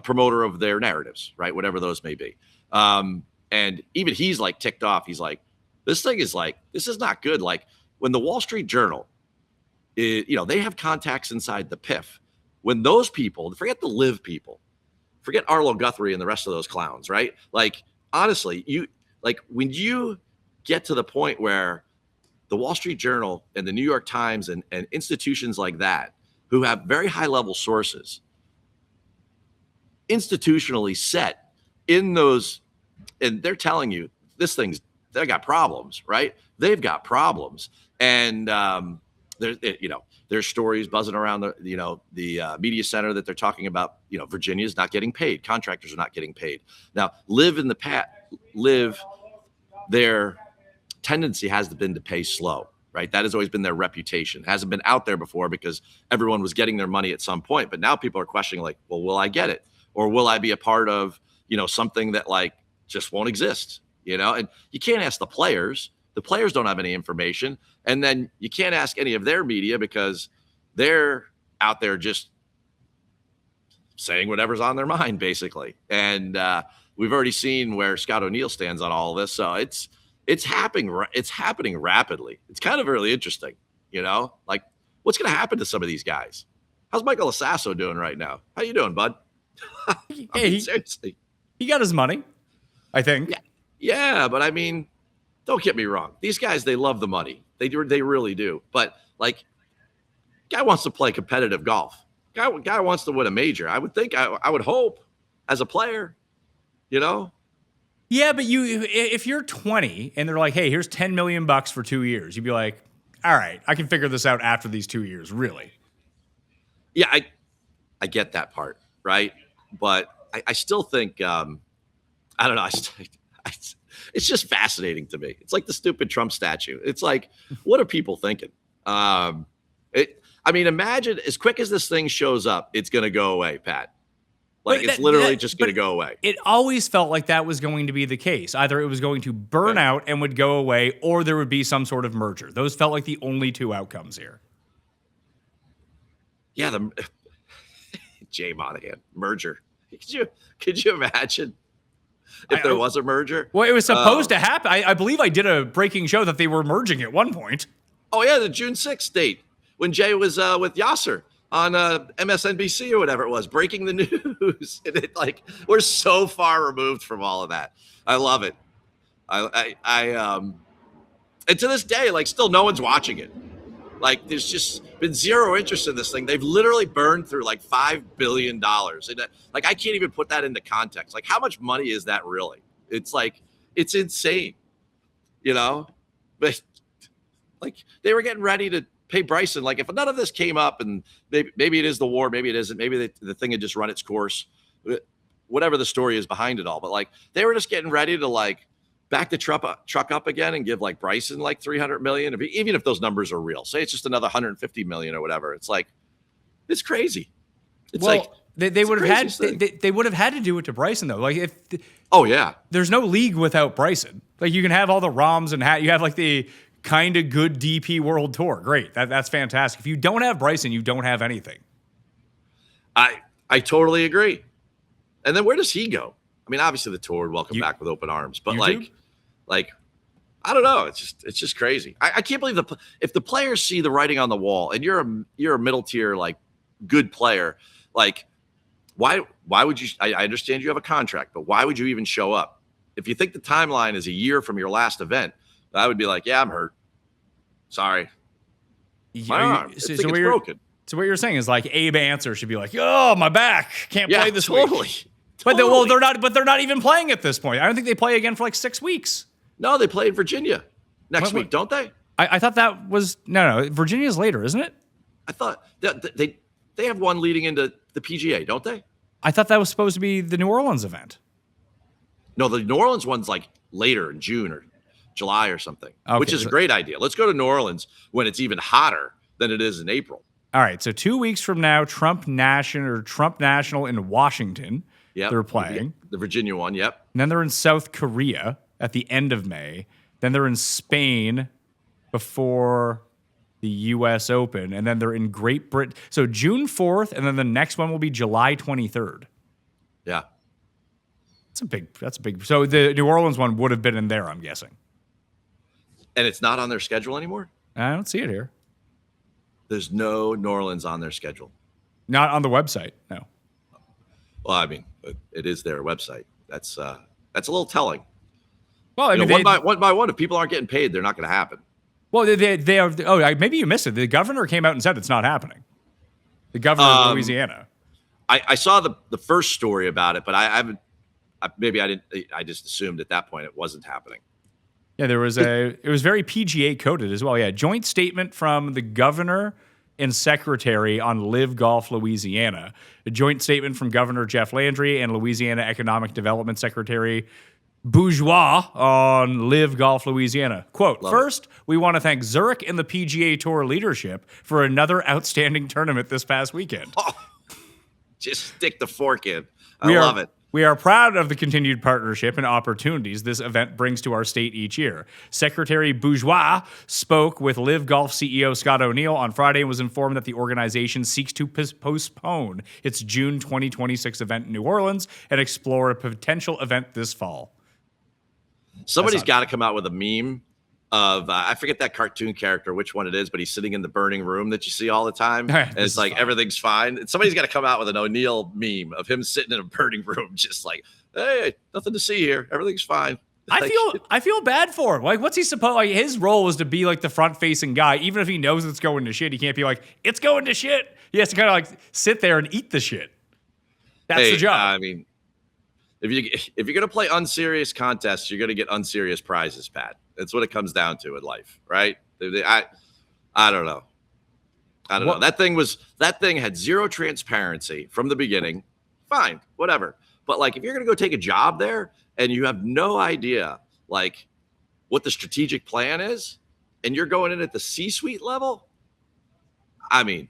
promoter of their narratives, right? Whatever those may be. And even he's like ticked off. He's like, this is not good. Like when the Wall Street Journal, they have contacts inside the PIF. When those people, forget the LIV people, forget Arlo Guthrie and the rest of those clowns, right? Like, honestly, when you get to the point where the Wall Street Journal and the New York Times and institutions like that, who have very high level sources, institutionally set in those, and they're telling you they got problems, right? They've got problems. And there's stories buzzing around the media center that they're talking about, Virginia's not getting paid. Contractors are not getting paid. Now, LIV, their tendency has been to pay slow, right? That has always been their reputation. It hasn't been out there before because everyone was getting their money at some point. But now people are questioning like, well, will I get it? Or will I be a part of, something that like just won't exist? And you can't ask the players. The players don't have any information. And then you can't ask any of their media because they're out there just saying whatever's on their mind, basically. And we've already seen where Scott O'Neill stands on all of this. So it's happening rapidly. It's kind of really interesting, like what's going to happen to some of these guys? How's Michael Assasso doing right now? How you doing, bud? Seriously. He got his money, I think. Yeah, but I mean, don't get me wrong. These guys, they love the money. They really do. But like, guy wants to play competitive golf. Guy wants to win a major. I would think, I would hope, as a player, Yeah, but if you're 20 and they're like, hey, here's $10 million for 2 years, you'd be like, all right, I can figure this out after these 2 years, really. Yeah, I get that part, right? But I still think, I don't know. It's just fascinating to me. It's like the stupid Trump statue. It's like, what are people thinking? Imagine as quick as this thing shows up, it's going to go away, Pat. Like it's literally just going to go away. It always felt like that was going to be the case. Either it was going to burn out and would go away, or there would be some sort of merger. Those felt like the only two outcomes here. Yeah, Jay Monahan merger. Could you imagine if there was a merger? Well, it was supposed to happen. I believe I did a breaking show that they were merging at one point. Oh yeah, the June 6th date when Jay was with Yasser. on MSNBC or whatever it was, breaking the news. And it, like, we're so far removed from all of that. I love it. And to this day, like, still no one's watching it. Like, there's just been zero interest in this thing. They've literally burned through like $5 billion. And like, I can't even put that into context. Like, how much money is that really? It's like, it's insane, you know? But like, they were getting ready to pay Bryson. Like, if none of this came up, and maybe it is the war, maybe it isn't, maybe the thing had just run its course, whatever the story is behind it all. But like, they were just getting ready to like back the truck up again and give like Bryson like $300 million, even if those numbers are real. Say it's just another $150 million or whatever. It's like, it's crazy. It's like they would have had they would have had to do it to Bryson though. Like if there's no league without Bryson. Like you can have all the ROMs and you have like the kind of good DP World Tour. Great, that's fantastic. If you don't have Bryson, you don't have anything. I totally agree. And then where does he go? I mean, obviously the tour would welcome back with open arms, but YouTube? like, I don't know. It's just crazy. I can't believe if the players see the writing on the wall and you're a middle tier, like good player, like why would you, I understand you have a contract, but why would you even show up? If you think the timeline is a year from your last event, I would be like, yeah, I'm hurt. Sorry. My arm. It's broken. So what you're saying is like Abe Answer should be like, oh, my back. Can't play this week. Totally. But they're not even playing at this point. I don't think they play again for like 6 weeks. No, they play in Virginia next week, don't they? I thought that was no. Virginia's later, isn't it? I thought they have one leading into the PGA, don't they? I thought that was supposed to be the New Orleans event. No, the New Orleans one's like later in June or July or something, which is a great idea. Let's go to New Orleans when it's even hotter than it is in April. All right, so 2 weeks from now, Trump National in Washington. Yep. They're playing. The Virginia one, yep. And then they're in South Korea at the end of May. Then they're in Spain before the U.S. Open. And then they're in Great Britain. So June 4th, and then the next one will be July 23rd. Yeah. That's a big. So the New Orleans one would have been in there, I'm guessing. And it's not on their schedule anymore? I don't see it here. There's no New Orleans on their schedule. Not on the website, no. Well, I mean, it is their website. That's a little telling. Well, I mean, one by one, if people aren't getting paid, they're not going to happen. Well, they are. Oh, maybe you missed it. The governor came out and said it's not happening. The governor of Louisiana. I saw the first story about it, but I haven't. Maybe I didn't. I just assumed at that point it wasn't happening. Yeah, it was very PGA coded as well. Yeah, joint statement from the governor and secretary on LIV Golf Louisiana. A joint statement from Governor Jeff Landry and Louisiana Economic Development Secretary Bourgeois on LIV Golf Louisiana. Quote, first, we want to thank Zurich and the PGA Tour leadership for another outstanding tournament this past weekend. Oh, just stick the fork in. I love it. We are proud of the continued partnership and opportunities this event brings to our state each year. Secretary Bourgeois spoke with LIV Golf CEO Scott O'Neill on Friday and was informed that the organization seeks to postpone its June 2026 event in New Orleans and explore a potential event this fall. Somebody's got to come out with a meme of, I forget that cartoon character, which one it is, but he's sitting in the burning room that you see all the time. And it's like, everything's fine. And somebody's got to come out with an O'Neill meme of him sitting in a burning room, just like, hey, nothing to see here. Everything's fine. I feel bad for him. Like, what's he supposed? Like, his role is to be like the front-facing guy. Even if he knows it's going to shit, he can't be like, it's going to shit. He has to kind of like sit there and eat the shit. That's the job. I mean, if you're gonna play unserious contests, you're gonna get unserious prizes, Pat. That's what it comes down to in life, right? I don't know. I don't know. That thing had zero transparency from the beginning. Fine, whatever. But like, if you're gonna go take a job there and you have no idea like what the strategic plan is, and you're going in at the C-suite level, I mean,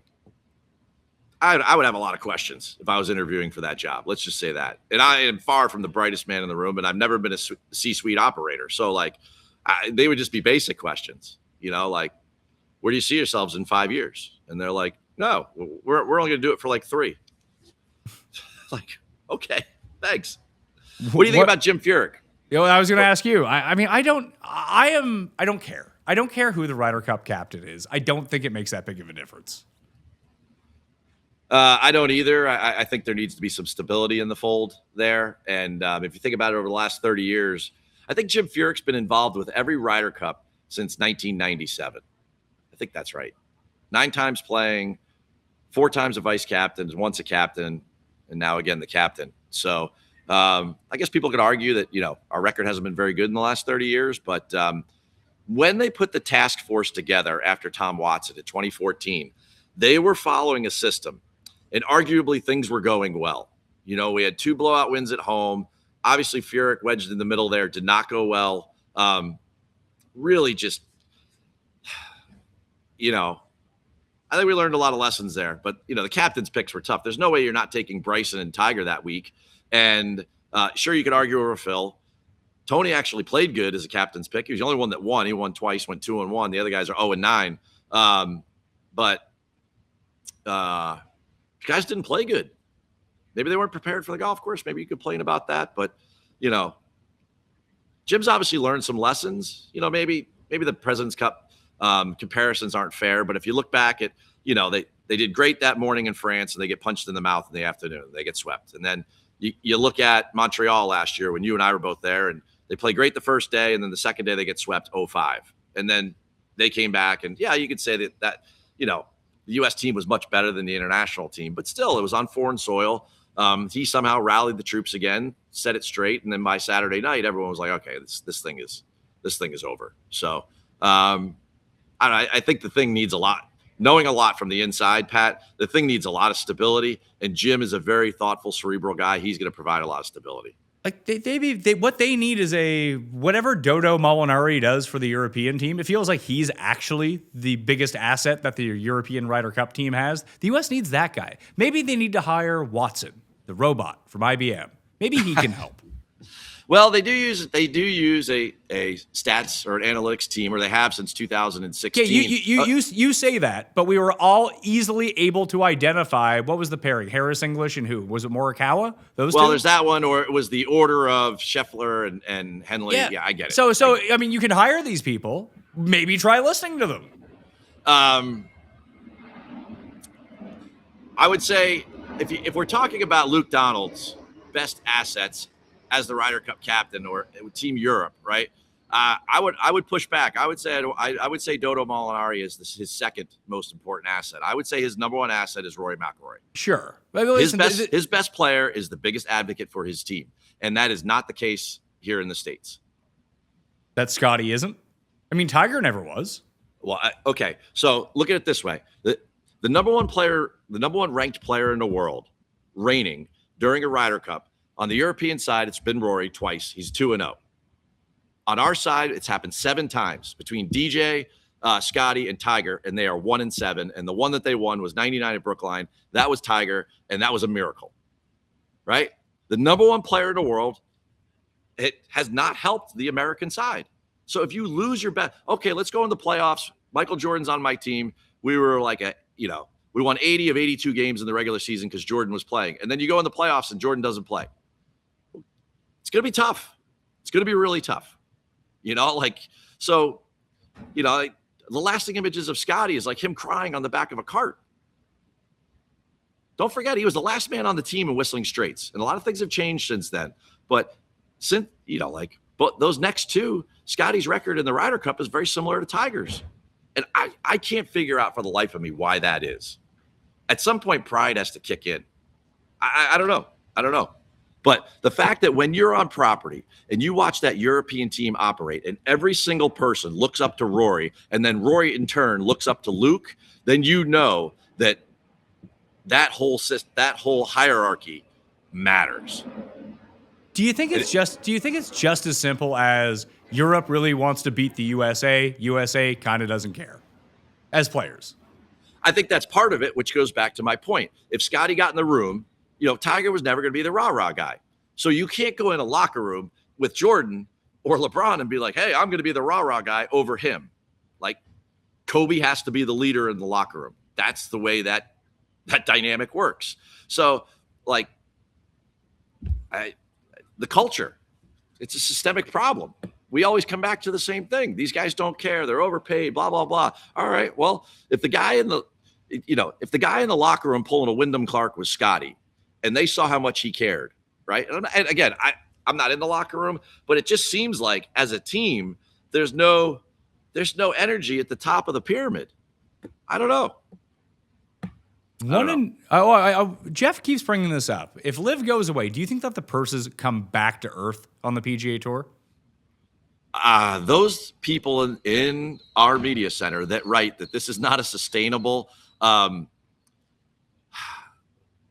I would have a lot of questions if I was interviewing for that job. Let's just say that. And I am far from the brightest man in the room, and I've never been a C-suite operator. So like, they would just be basic questions, you know, like, where do you see yourselves in 5 years? And they're like, no, we're only going to do it for like 3. Like, okay, thanks. What do you think about Jim Furyk? You know, I was going to ask you. I mean, I don't care. I don't care who the Ryder Cup captain is. I don't think it makes that big of a difference. I don't either. I think there needs to be some stability in the fold there. And if you think about it over the last 30 years, I think Jim Furyk's been involved with every Ryder Cup since 1997. I think that's right. 9 times playing, 4 times a vice captain, once a captain, and now again the captain. So I guess people could argue that, our record hasn't been very good in the last 30 years. But when they put the task force together after Tom Watson in 2014, they were following a system. And arguably things were going well. We had 2 blowout wins at home. Obviously, Furyk wedged in the middle there, did not go well. Really just, I think we learned a lot of lessons there. But, the captain's picks were tough. There's no way you're not taking Bryson and Tiger that week. And sure, you could argue over Phil. Tony actually played good as a captain's pick. He was the only one that won. He won twice, went 2-1. The other guys are 0-9. But guys didn't play good. Maybe they weren't prepared for the golf course. Maybe you complain about that. But, Jim's obviously learned some lessons. Maybe the President's Cup comparisons aren't fair. But if you look back at, they did great that morning in France and they get punched in the mouth in the afternoon. They get swept. And then you look at Montreal last year when you and I were both there, and they play great the first day. And then the second day they get swept 0-5. And then they came back. And, yeah, you could say that the U.S. team was much better than the international team, but still, it was on foreign soil. He somehow rallied the troops again, set it straight, and then by Saturday night, everyone was like, "Okay, this thing is over." So, I think the thing needs a lot, knowing a lot from the inside. Pat, the thing needs a lot of stability, and Jim is a very thoughtful, cerebral guy. He's going to provide a lot of stability. Like what they need is whatever Dodo Molinari does for the European team. It feels like he's actually the biggest asset that the European Ryder Cup team has. The U.S. needs that guy. Maybe they need to hire Watson, the robot from IBM. Maybe he can help. Well, they do use a stats or an analytics team, or they have since 2016. Yeah, you say that, but we were all easily able to identify what was the pairing: Harris English and who was it? Morikawa? Those two? There's that one, or it was the order of Scheffler and Henley. Yeah, I get it. So I mean, you can hire these people. Maybe try listening to them. I would say if we're talking about Luke Donald's best assets as the Ryder Cup captain or Team Europe, right? I would push back. I would say Dodo Molinari is his second most important asset. I would say his number one asset is Rory McIlroy. Sure, his best player is the biggest advocate for his team, and that is not the case here in the States. That Scotty isn't. I mean, Tiger never was. Well, okay. So look at it this way: the number one ranked player in the world, reigning during a Ryder Cup. On the European side, it's been Rory twice. He's 2-0. On our side, it's happened 7 times between DJ, Scotty, and Tiger, and they are 1-7. And the one that they won was 99 at Brookline. That was Tiger, and that was a miracle, right? The number one player in the world, it has not helped the American side. So if you lose your bet, okay, let's go in the playoffs. Michael Jordan's on my team. We were like we won 80 of 82 games in the regular season because Jordan was playing. And then you go in the playoffs and Jordan doesn't play. It's going to be tough. It's going to be really tough. The lasting images of Scotty is like him crying on the back of a cart. Don't forget, he was the last man on the team in Whistling Straits. And a lot of things have changed since then. But but those next 2, Scotty's record in the Ryder Cup is very similar to Tiger's. And I can't figure out for the life of me why that is. At some point, pride has to kick in. I don't know. But the fact that when you're on property and you watch that European team operate and every single person looks up to Rory and then Rory in turn looks up to Luke, then you know that whole hierarchy matters. Do you think it's just as simple as Europe really wants to beat the USA? USA kind of doesn't care as players. I think that's part of it, which goes back to my point. If Scotty got in the room, Tiger was never going to be the rah-rah guy. So you can't go in a locker room with Jordan or LeBron and be like, hey, I'm going to be the rah-rah guy over him. Like, Kobe has to be the leader in the locker room. That's the way that dynamic works. So, the culture, it's a systemic problem. We always come back to the same thing. These guys don't care. They're overpaid, blah, blah, blah. All right, well, if the guy in the if the guy in the locker room pulling a Wyndham Clark was Scotty, and they saw how much he cared, right? And again, I'm not in the locker room, but it just seems like as a team, there's no energy at the top of the pyramid. I don't know. Jeff keeps bringing this up. If LIV goes away, do you think that the purses come back to earth on the PGA Tour? Those people in our media center that write that this is not a sustainable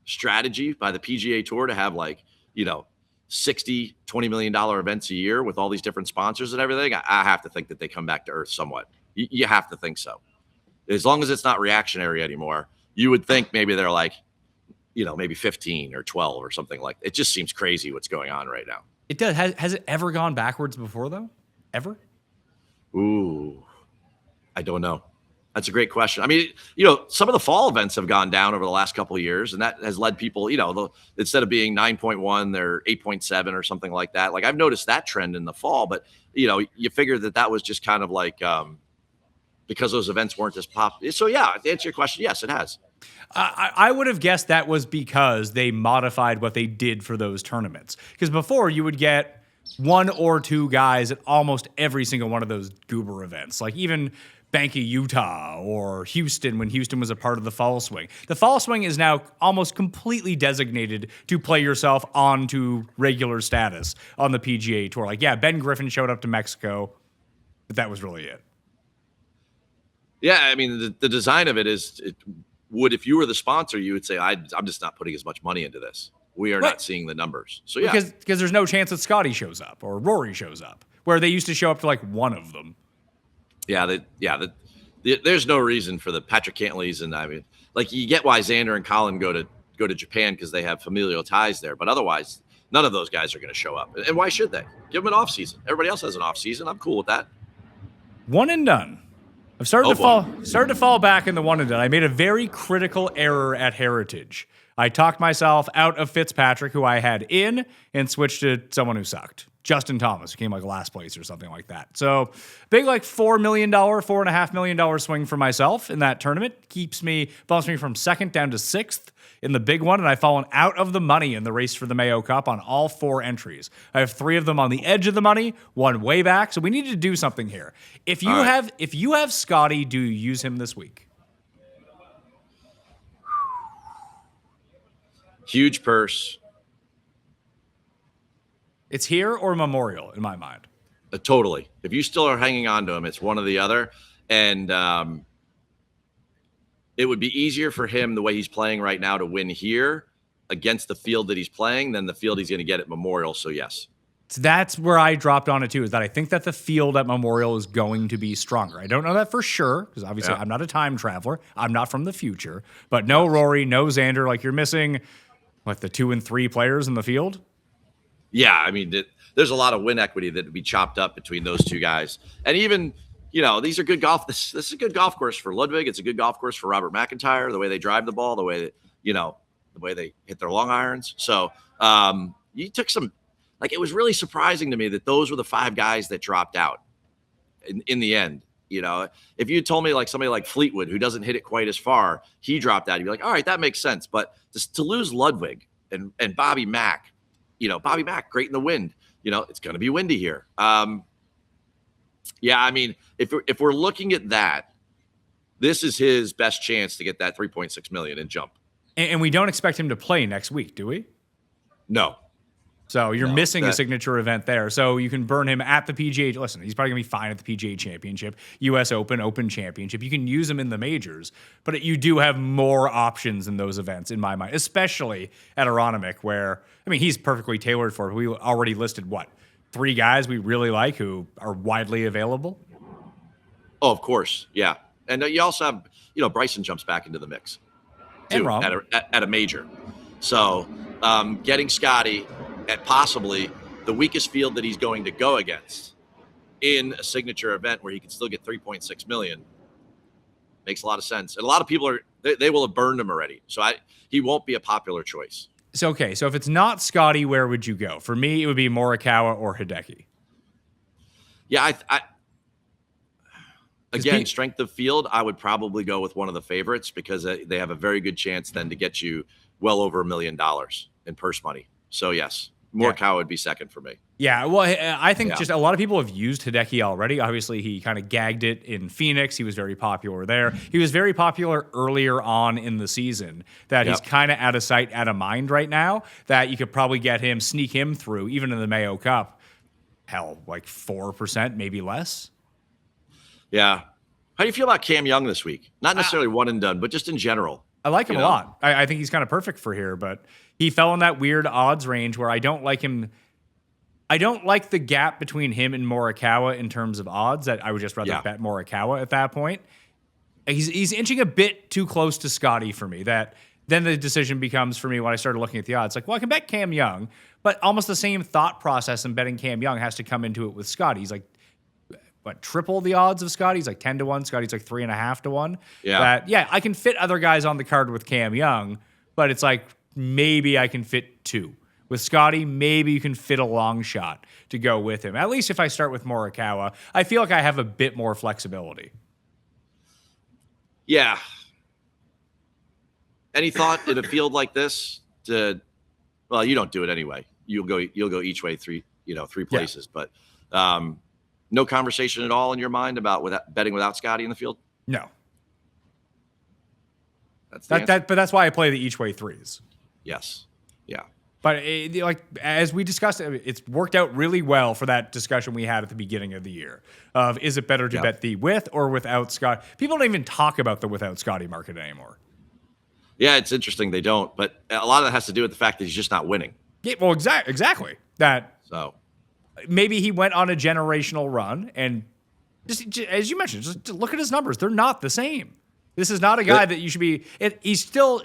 strategy by the PGA Tour to have $60, $20 million events a year with all these different sponsors and everything, I have to think that they come back to earth somewhat. You have to think so. As long as it's not reactionary anymore, you would think maybe they're maybe 15 or 12 or something like that. It just seems crazy what's going on right now. It does. Has it ever gone backwards before, though? Ever? Ooh, I don't know. That's a great question. I mean, some of the fall events have gone down over the last couple of years, and that has led people, instead of being 9.1, they're 8.7 or something like that. Like I've noticed that trend in the fall, but you figure that was just kind of because those events weren't as popular. So yeah, to answer your question, yes, it has. I would have guessed that was because they modified what they did for those tournaments. Because before you would get one or two guys at almost every single one of those goober events, like even Bank of Utah or Houston when Houston was a part of the Fall Swing. The Fall Swing is now almost completely designated to play yourself onto regular status on the PGA Tour. Ben Griffin showed up to Mexico, but that was really it. Yeah, I mean, the design of it is, if you were the sponsor, you would say, I'm just not putting as much money into this. We are not seeing the numbers. So yeah. Because there's no chance that Scotty shows up or Rory shows up, where they used to show up to one of them. Yeah, there's no reason for the Patrick Cantlays, and I mean, you get why Xander and Colin go to Japan because they have familial ties there, but otherwise, none of those guys are going to show up. And why should they? Give them an off season. Everybody else has an off season. I'm cool with that. One and done. I've started to fall back in the one and done. I made a very critical error at Heritage. I talked myself out of Fitzpatrick, who I had in, and switched to someone who sucked. Justin Thomas, who came last place or something like that. So big $4 million, $4.5 million swing for myself in that tournament. Bumps me from second down to sixth in the big one, and I've fallen out of the money in the race for the Mayo Cup on all 4 entries. I have 3 of them on the edge of the money, 1 way back. So we need to do something here. If you have Scotty, do you use him this week? Huge purse. It's here or Memorial in my mind. Totally. If you still are hanging on to him, it's one or the other. And it would be easier for him the way he's playing right now to win here against the field that he's playing than the field he's going to get at Memorial. So yes. So that's where I dropped on it too, is that I think that the field at Memorial is going to be stronger. I don't know that for sure, because obviously I'm not a time traveler. I'm not from the future. But no Rory, no Xander. You're missing the 2 and 3 players in the field. Yeah, I mean, there's a lot of win equity that would be chopped up between those two guys. And even, these are good golf. This is a good golf course for Ludwig. It's a good golf course for Robert McIntyre, the way they drive the ball, the way that, the way they hit their long irons. So you took some, it was really surprising to me that those were the 5 guys that dropped out in the end. If you told me somebody like Fleetwood, who doesn't hit it quite as far, he dropped out, you'd be like, all right, that makes sense. But to lose Ludwig and Bobby Mack, Bobby Mack, great in the wind. It's going to be windy here. Yeah, I mean, if we're looking at that, this is his best chance to get that $3.6 million and jump. And we don't expect him to play next week, do we? No. So you're missing a signature event there. So you can burn him at the PGA. Listen, he's probably going to be fine at the PGA Championship, U.S. Open, Open Championship. You can use him in the majors, but you do have more options in those events, in my mind, especially at Aronimink, where, he's perfectly tailored for it. We already listed, 3 guys we really like who are widely available? Oh, of course. Yeah. And you also have, Bryson jumps back into the mix too, at a major. So getting Scotty at possibly the weakest field that he's going to go against in a signature event where he can still get $3.6 million makes a lot of sense. And a lot of people they will have burned him already. So he won't be a popular choice. So, okay. So if it's not Scotty, where would you go? For me, it would be Morikawa or Hideki. Yeah. Again, strength of field, I would probably go with one of the favorites because they have a very good chance then to get you well over $1 million in purse money. So yes, Morikawa would be second for me. Yeah, well, I think just a lot of people have used Hideki already. Obviously, he kind of gagged it in Phoenix. He was very popular there. He was very popular earlier on in the season. That he's kind of out of sight, out of mind right now. That you could probably sneak him through, even in the Mayo Cup. Hell, like 4%, maybe less. Yeah. How do you feel about Cam Young this week? Not necessarily one and done, but just in general. I like him a lot. I think he's kind of perfect for here, but he fell in that weird odds range where I don't like him. I don't like the gap between him and Morikawa in terms of odds. That I would just rather bet Morikawa at that point. He's inching a bit too close to Scotty for me. That then the decision becomes for me when I started looking at the odds. Like, well, I can bet Cam Young, but almost the same thought process in betting Cam Young has to come into it with Scotty. He's like, what, triple the odds of Scotty? He's like 10-1. Scotty's like 3.5-1. Yeah. I can fit other guys on the card with Cam Young, but it's like maybe I can fit 2. With Scotty, maybe you can fit a long shot to go with him. At least if I start with Morikawa, I feel like I have a bit more flexibility. Yeah. Any thought in a field like this well, you don't do it anyway. You'll go each way three places, but no conversation at all in your mind about betting without Scotty in the field? No. But that's why I play the each way threes. Yes. Yeah. But as we discussed, it's worked out really well for that discussion we had at the beginning of the year of is it better to bet the with or without Scott? People don't even talk about the without Scotty market anymore. Yeah, it's interesting they don't, but a lot of that has to do with the fact that he's just not winning. Yeah, well, exactly. So maybe he went on a generational run and just as you mentioned, just look at his numbers. They're not the same. This is not a guy that you should be.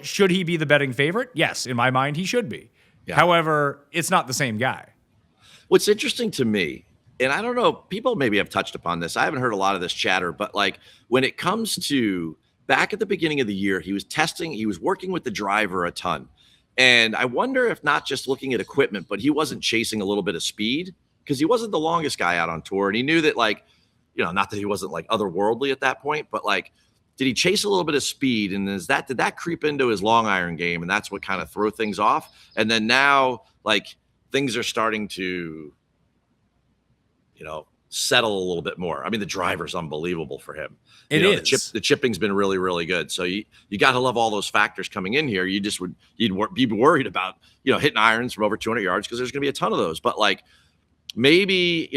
Should he be the betting favorite? Yes, in my mind, he should be. Yeah. However, it's not the same guy. What's interesting to me, and I don't know, people maybe have touched upon this. I haven't heard a lot of this chatter, but like when it comes to back at the beginning of the year, he was working with the driver a ton. And I wonder if not just looking at equipment, but he wasn't chasing a little bit of speed because he wasn't the longest guy out on tour. And he knew that not that he wasn't like otherworldly at that point, but like, did he chase a little bit of speed? And did that creep into his long iron game? And that's what kind of throw things off. And then now, like, things are starting to, settle a little bit more. I mean, the driver's unbelievable for him. It is. The chipping's been really, really good. So you got to love all those factors coming in here. You'd be worried about, hitting irons from over 200 yards because there's going to be a ton of those. But like maybe,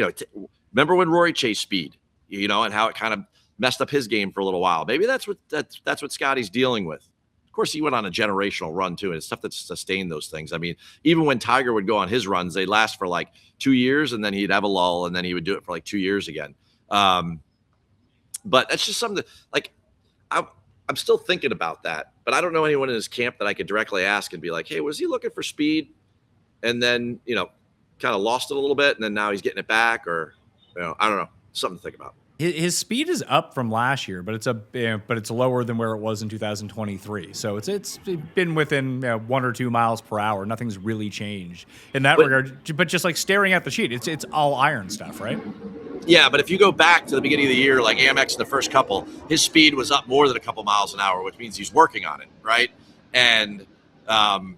remember when Rory chased speed, and how it kind of messed up his game for a little while. Maybe that's what Scotty's dealing with. Of course, he went on a generational run too, and it's tough to sustain those things. I mean, even when Tiger would go on his runs, they'd last for like 2 years, and then he'd have a lull, and then he would do it for like 2 years again. But that's just something that, like, I'm still thinking about that, but I don't know anyone in his camp that I could directly ask and be like, hey, was he looking for speed? And then, kind of lost it a little bit, and then now he's getting it back, or, I don't know, something to think about. His speed is up from last year, but it's lower than where it was in 2023. So it's been within 1 or 2 miles per hour. Nothing's really changed in that regard. But just like staring at the sheet, it's all iron stuff, right? Yeah, but if you go back to the beginning of the year, like Amex in the first couple, his speed was up more than a couple miles an hour, which means he's working on it, right? And now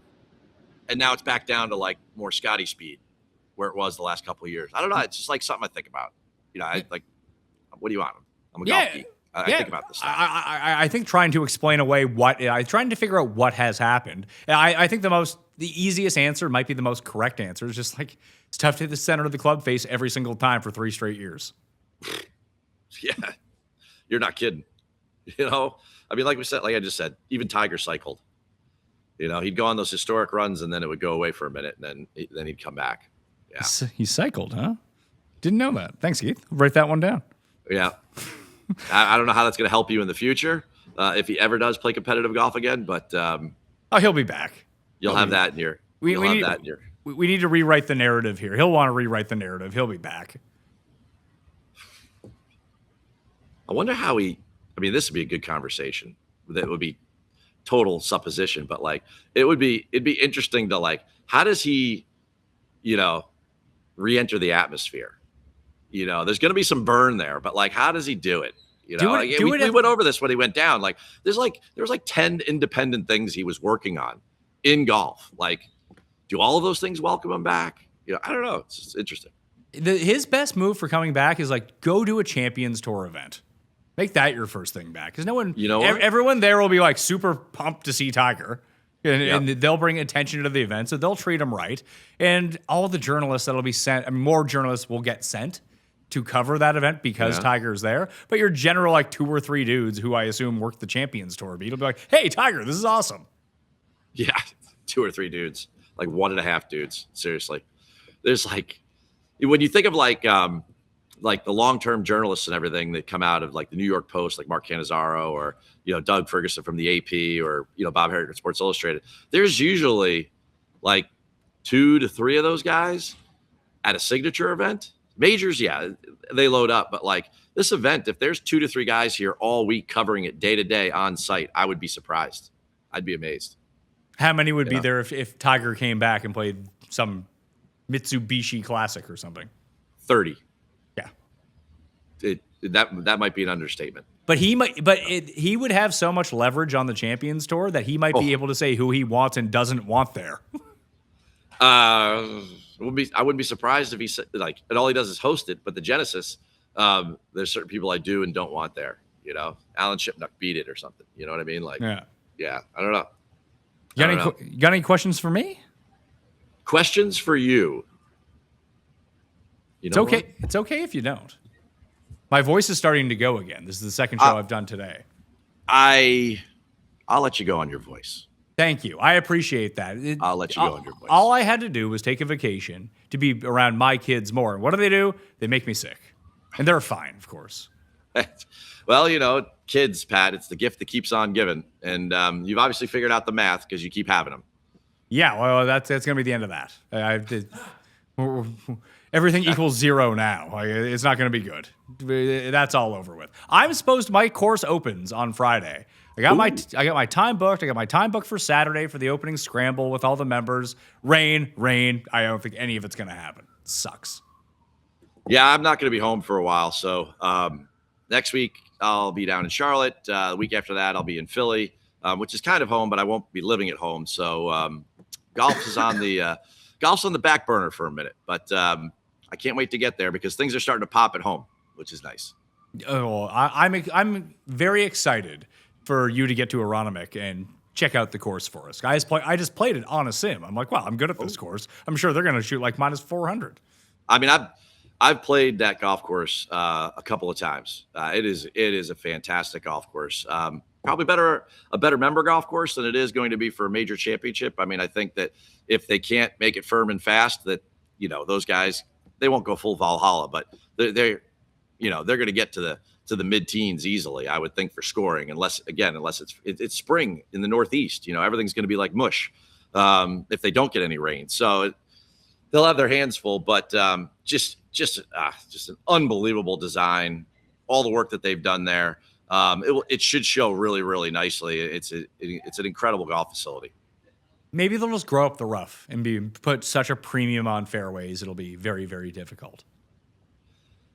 it's back down to like more Scotty speed, where it was the last couple of years. I don't know. It's just like something I think about. What do you want? I'm a golf geek. I think about this stuff. I think trying to explain away trying to figure out what has happened. I think the easiest answer might be the most correct answer. It's just like it's tough to hit the center of the club face every single time for 3 straight years. Yeah, you're not kidding. I mean, like I just said, even Tiger cycled. He'd go on those historic runs and then it would go away for a minute and then he'd come back. Yeah, he cycled, huh? Didn't know that. Thanks, Keith. I'll write that one down. Yeah. I don't know how that's going to help you in the future if he ever does play competitive golf again, but he'll be back. You'll have that in your. We need to rewrite the narrative here. He'll want to rewrite the narrative. He'll be back. I wonder how this would be a good conversation. That would be total supposition, but like it'd be interesting to like, how does he, re-enter the atmosphere? There's going to be some burn there, but like, how does he do it? You know, Do we went over this when he went down. Like there was like 10 independent things he was working on in golf. Like, do all of those things welcome him back? You know, I don't know. It's just interesting. His best move for coming back is like go do a Champions Tour event. Make that your first thing back, because no one, everyone there will be like super pumped to see Tiger, and they'll bring attention to the event, so they'll treat him right. And all the journalists that'll be sent, I mean, more journalists will get sent to cover that event because Tiger's there. But your general like 2 or 3 dudes who I assume work the Champions Tour beat will be like, "Hey, Tiger, this is awesome." Yeah, 2 or 3 dudes, like 1.5 dudes. Seriously, there's like when you think of like the long-term journalists and everything that come out of like the New York Post, like Mark Cannizzaro or, you know, Doug Ferguson from the AP or, you know, Bob Harrigan at Sports Illustrated, there's usually like 2 to 3 of those guys at a signature event. Majors, yeah, they load up. But like this event, if there's 2 to 3 guys here all week covering it day to day on site, I would be surprised. I'd be amazed. How many would be there if Tiger came back and played some Mitsubishi Classic or something? 30. Yeah. That might be an understatement. But he would have so much leverage on the Champions Tour that he might be able to say who he wants and doesn't want there. I wouldn't be surprised if he said like, and all he does is host it. But the Genesis, there's certain people I do and don't want there. You know, Alan Shipnuck beat it or something. You know what I mean? Like, yeah, I don't know. You got any questions for me? Questions for you. It's okay. What? It's okay if you don't. My voice is starting to go again. This is the second show I've done today. I'll let you go on your voice. Thank you. I appreciate that. I'll let you go on your voice. All I had to do was take a vacation to be around my kids more. And what do? They make me sick. And they're fine, of course. Well, you know, kids, Pat, it's the gift that keeps on giving. And you've obviously figured out the math because you keep having them. Yeah, well, that's going to be the end of that. Everything equals 0 now. It's not going to be good. That's all over with. My course opens on Friday. I got my time booked. I got my time booked for Saturday for the opening scramble with all the members. Rain. I don't think any of it's going to happen. It sucks. Yeah, I'm not going to be home for a while. So next week I'll be down in Charlotte. The week after that I'll be in Philly, which is kind of home, but I won't be living at home. So golf is on the back burner for a minute, but I can't wait to get there because things are starting to pop at home, which is nice. Oh, I'm very excited for you to get to Aronimink and check out the course for us. I just played it on a sim. I'm like, wow, I'm good at this course. I'm sure they're going to shoot like minus 400. I mean, I've played that golf course a couple of times. It is a fantastic golf course. Probably a better member golf course than it is going to be for a major championship. I mean, I think that if they can't make it firm and fast, that, you know, those guys, they won't go full Valhalla, but they're going to get to the mid-teens easily, I would think, for scoring, unless it's spring in the Northeast. You know, everything's going to be like mush if they don't get any rain. So they'll have their hands full. But just an unbelievable design, all the work that they've done there. It should show really, really nicely. It's an incredible golf facility. Maybe they'll just grow up the rough and put such a premium on fairways. It'll be very, very difficult.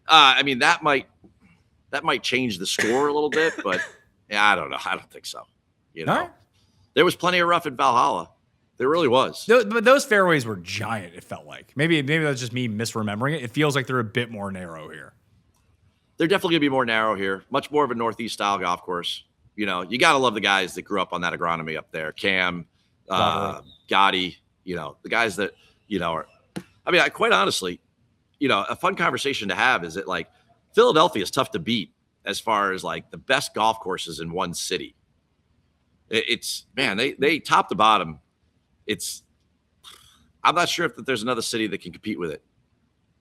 I mean, that might change the score a little bit, but yeah, I don't know. I don't think so. You know, There was plenty of rough at Valhalla. There really was. But those fairways were giant. It felt like maybe that's just me misremembering it. It feels like they're a bit more narrow here. They're definitely going to be more narrow here. Much more of a Northeast style golf course. You know, you got to love the guys that grew up on that agronomy up there. Cam, Gotti, you know, the guys that, you know, are, I mean, quite honestly, you know, a fun conversation to have is that like Philadelphia is tough to beat as far as like the best golf courses in one city. It's man, they top to bottom. I'm not sure if there's another city that can compete with it,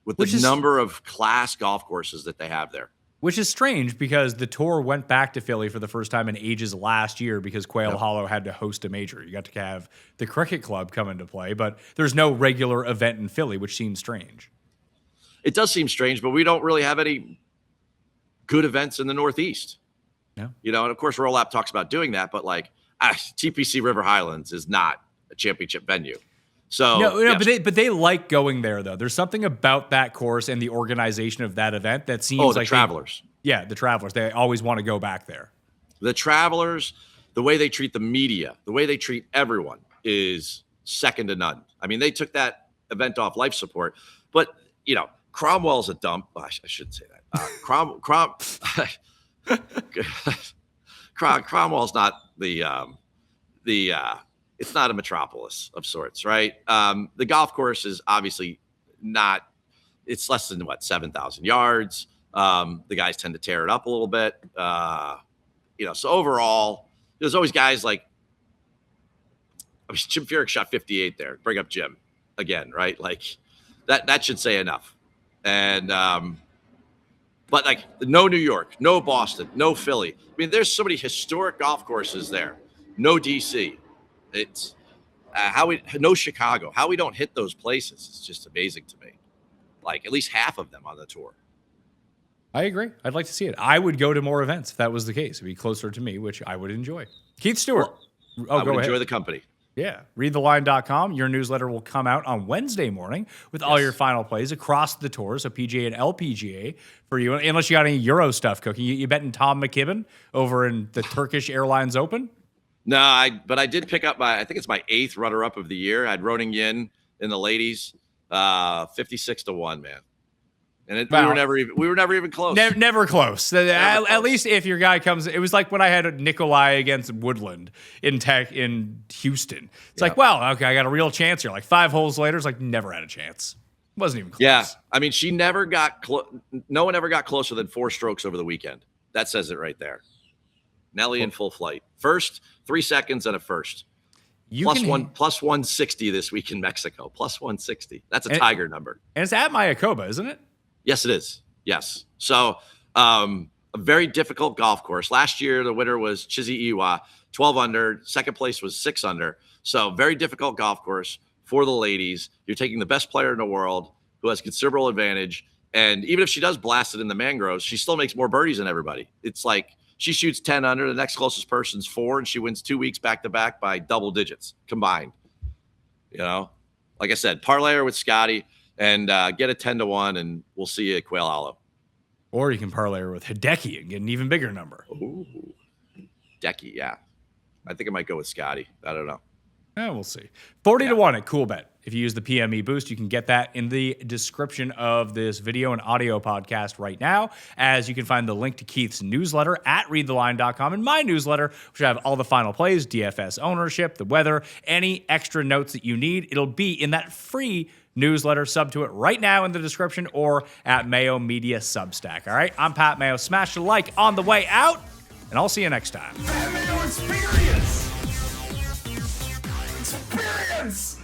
with the number of class golf courses that they have there. Which is strange because the tour went back to Philly for the first time in ages last year because Quail Hollow had to host a major. You got to have the Cricket Club come into play, but there's no regular event in Philly, which seems strange. It does seem strange, but we don't really have any good events in the Northeast. No. You know, and of course, Rolap talks about doing that, but like TPC River Highlands is not a championship venue. So no, yes. but they like going there though. There's something about that course and the organization of that event that seems like Travelers. Yeah, the Travelers. They always want to go back there. The Travelers, the way they treat the media, the way they treat everyone is second to none. I mean, they took that event off life support, but Cromwell's a dump. I shouldn't say that. Cromwell's not it's not a metropolis of sorts, right? The golf course is obviously not. It's less than 7,000 yards. The guys tend to tear it up a little bit. So overall, there's always guys like, Jim Furyk shot 58 there. Bring up Jim again, right? Like that should say enough. And, but like no New York, no Boston, no Philly. I mean, there's so many historic golf courses there. No DC. It's no Chicago. How we don't hit those places is just amazing to me. Like at least half of them on the tour. I agree. I'd like to see it. I would go to more events if that was the case. It'd be closer to me, which I would enjoy. Keith Stewart. I would enjoy the company. Yeah. ReadTheLine.com. Your newsletter will come out on Wednesday morning with all your final plays across the tours, so PGA and LPGA for you. Unless you got any Euro stuff cooking. You betting Tom McKibben over in the Turkish Airlines Open? No, but I did pick up I think it's my 8th runner-up of the year. I had Roning Yin in the ladies, 56-1, man. And we were never even close. Never close. At least if your guy comes, it was like when I had Nikolai against Woodland in Houston. It's like, well, okay, I got a real chance here. Like 5 holes later, it's like never had a chance. Wasn't even close. Yeah, I mean, she never got no one ever got closer than 4 strokes over the weekend. That says it right there. Nelly in full flight. First, 3 seconds and a first. Plus 160 this week in Mexico. Plus 160. That's a Tiger number. And it's at Mayakoba, isn't it? Yes, it is. Yes. So a very difficult golf course. Last year, the winner was Chizzy Iwa, 12 under. Second place was 6 under. So very difficult golf course for the ladies. You're taking the best player in the world who has considerable advantage. And even if she does blast it in the mangroves, she still makes more birdies than everybody. It's like she shoots 10 under. The next closest person's 4, and she wins 2 weeks back-to-back by double digits combined. Like I said, parlay her with Scotty. And get a 10-1, and we'll see you at Quail Hollow. Or you can parlay her with Hideki and get an even bigger number. Ooh, Hideki, yeah. I think I might go with Scotty. I don't know. We'll see. 40-1 at CoolBet. If you use the PME boost, you can get that in the description of this video and audio podcast right now, as you can find the link to Keith's newsletter at readtheline.com and my newsletter, which I have all the final plays, DFS ownership, the weather, any extra notes that you need. It'll be in that free newsletter. Sub to it right now in the description or at Mayo Media Substack. All right, I'm Pat Mayo. Smash the like on the way out, and I'll see you next time. Mayo Experience! Experience!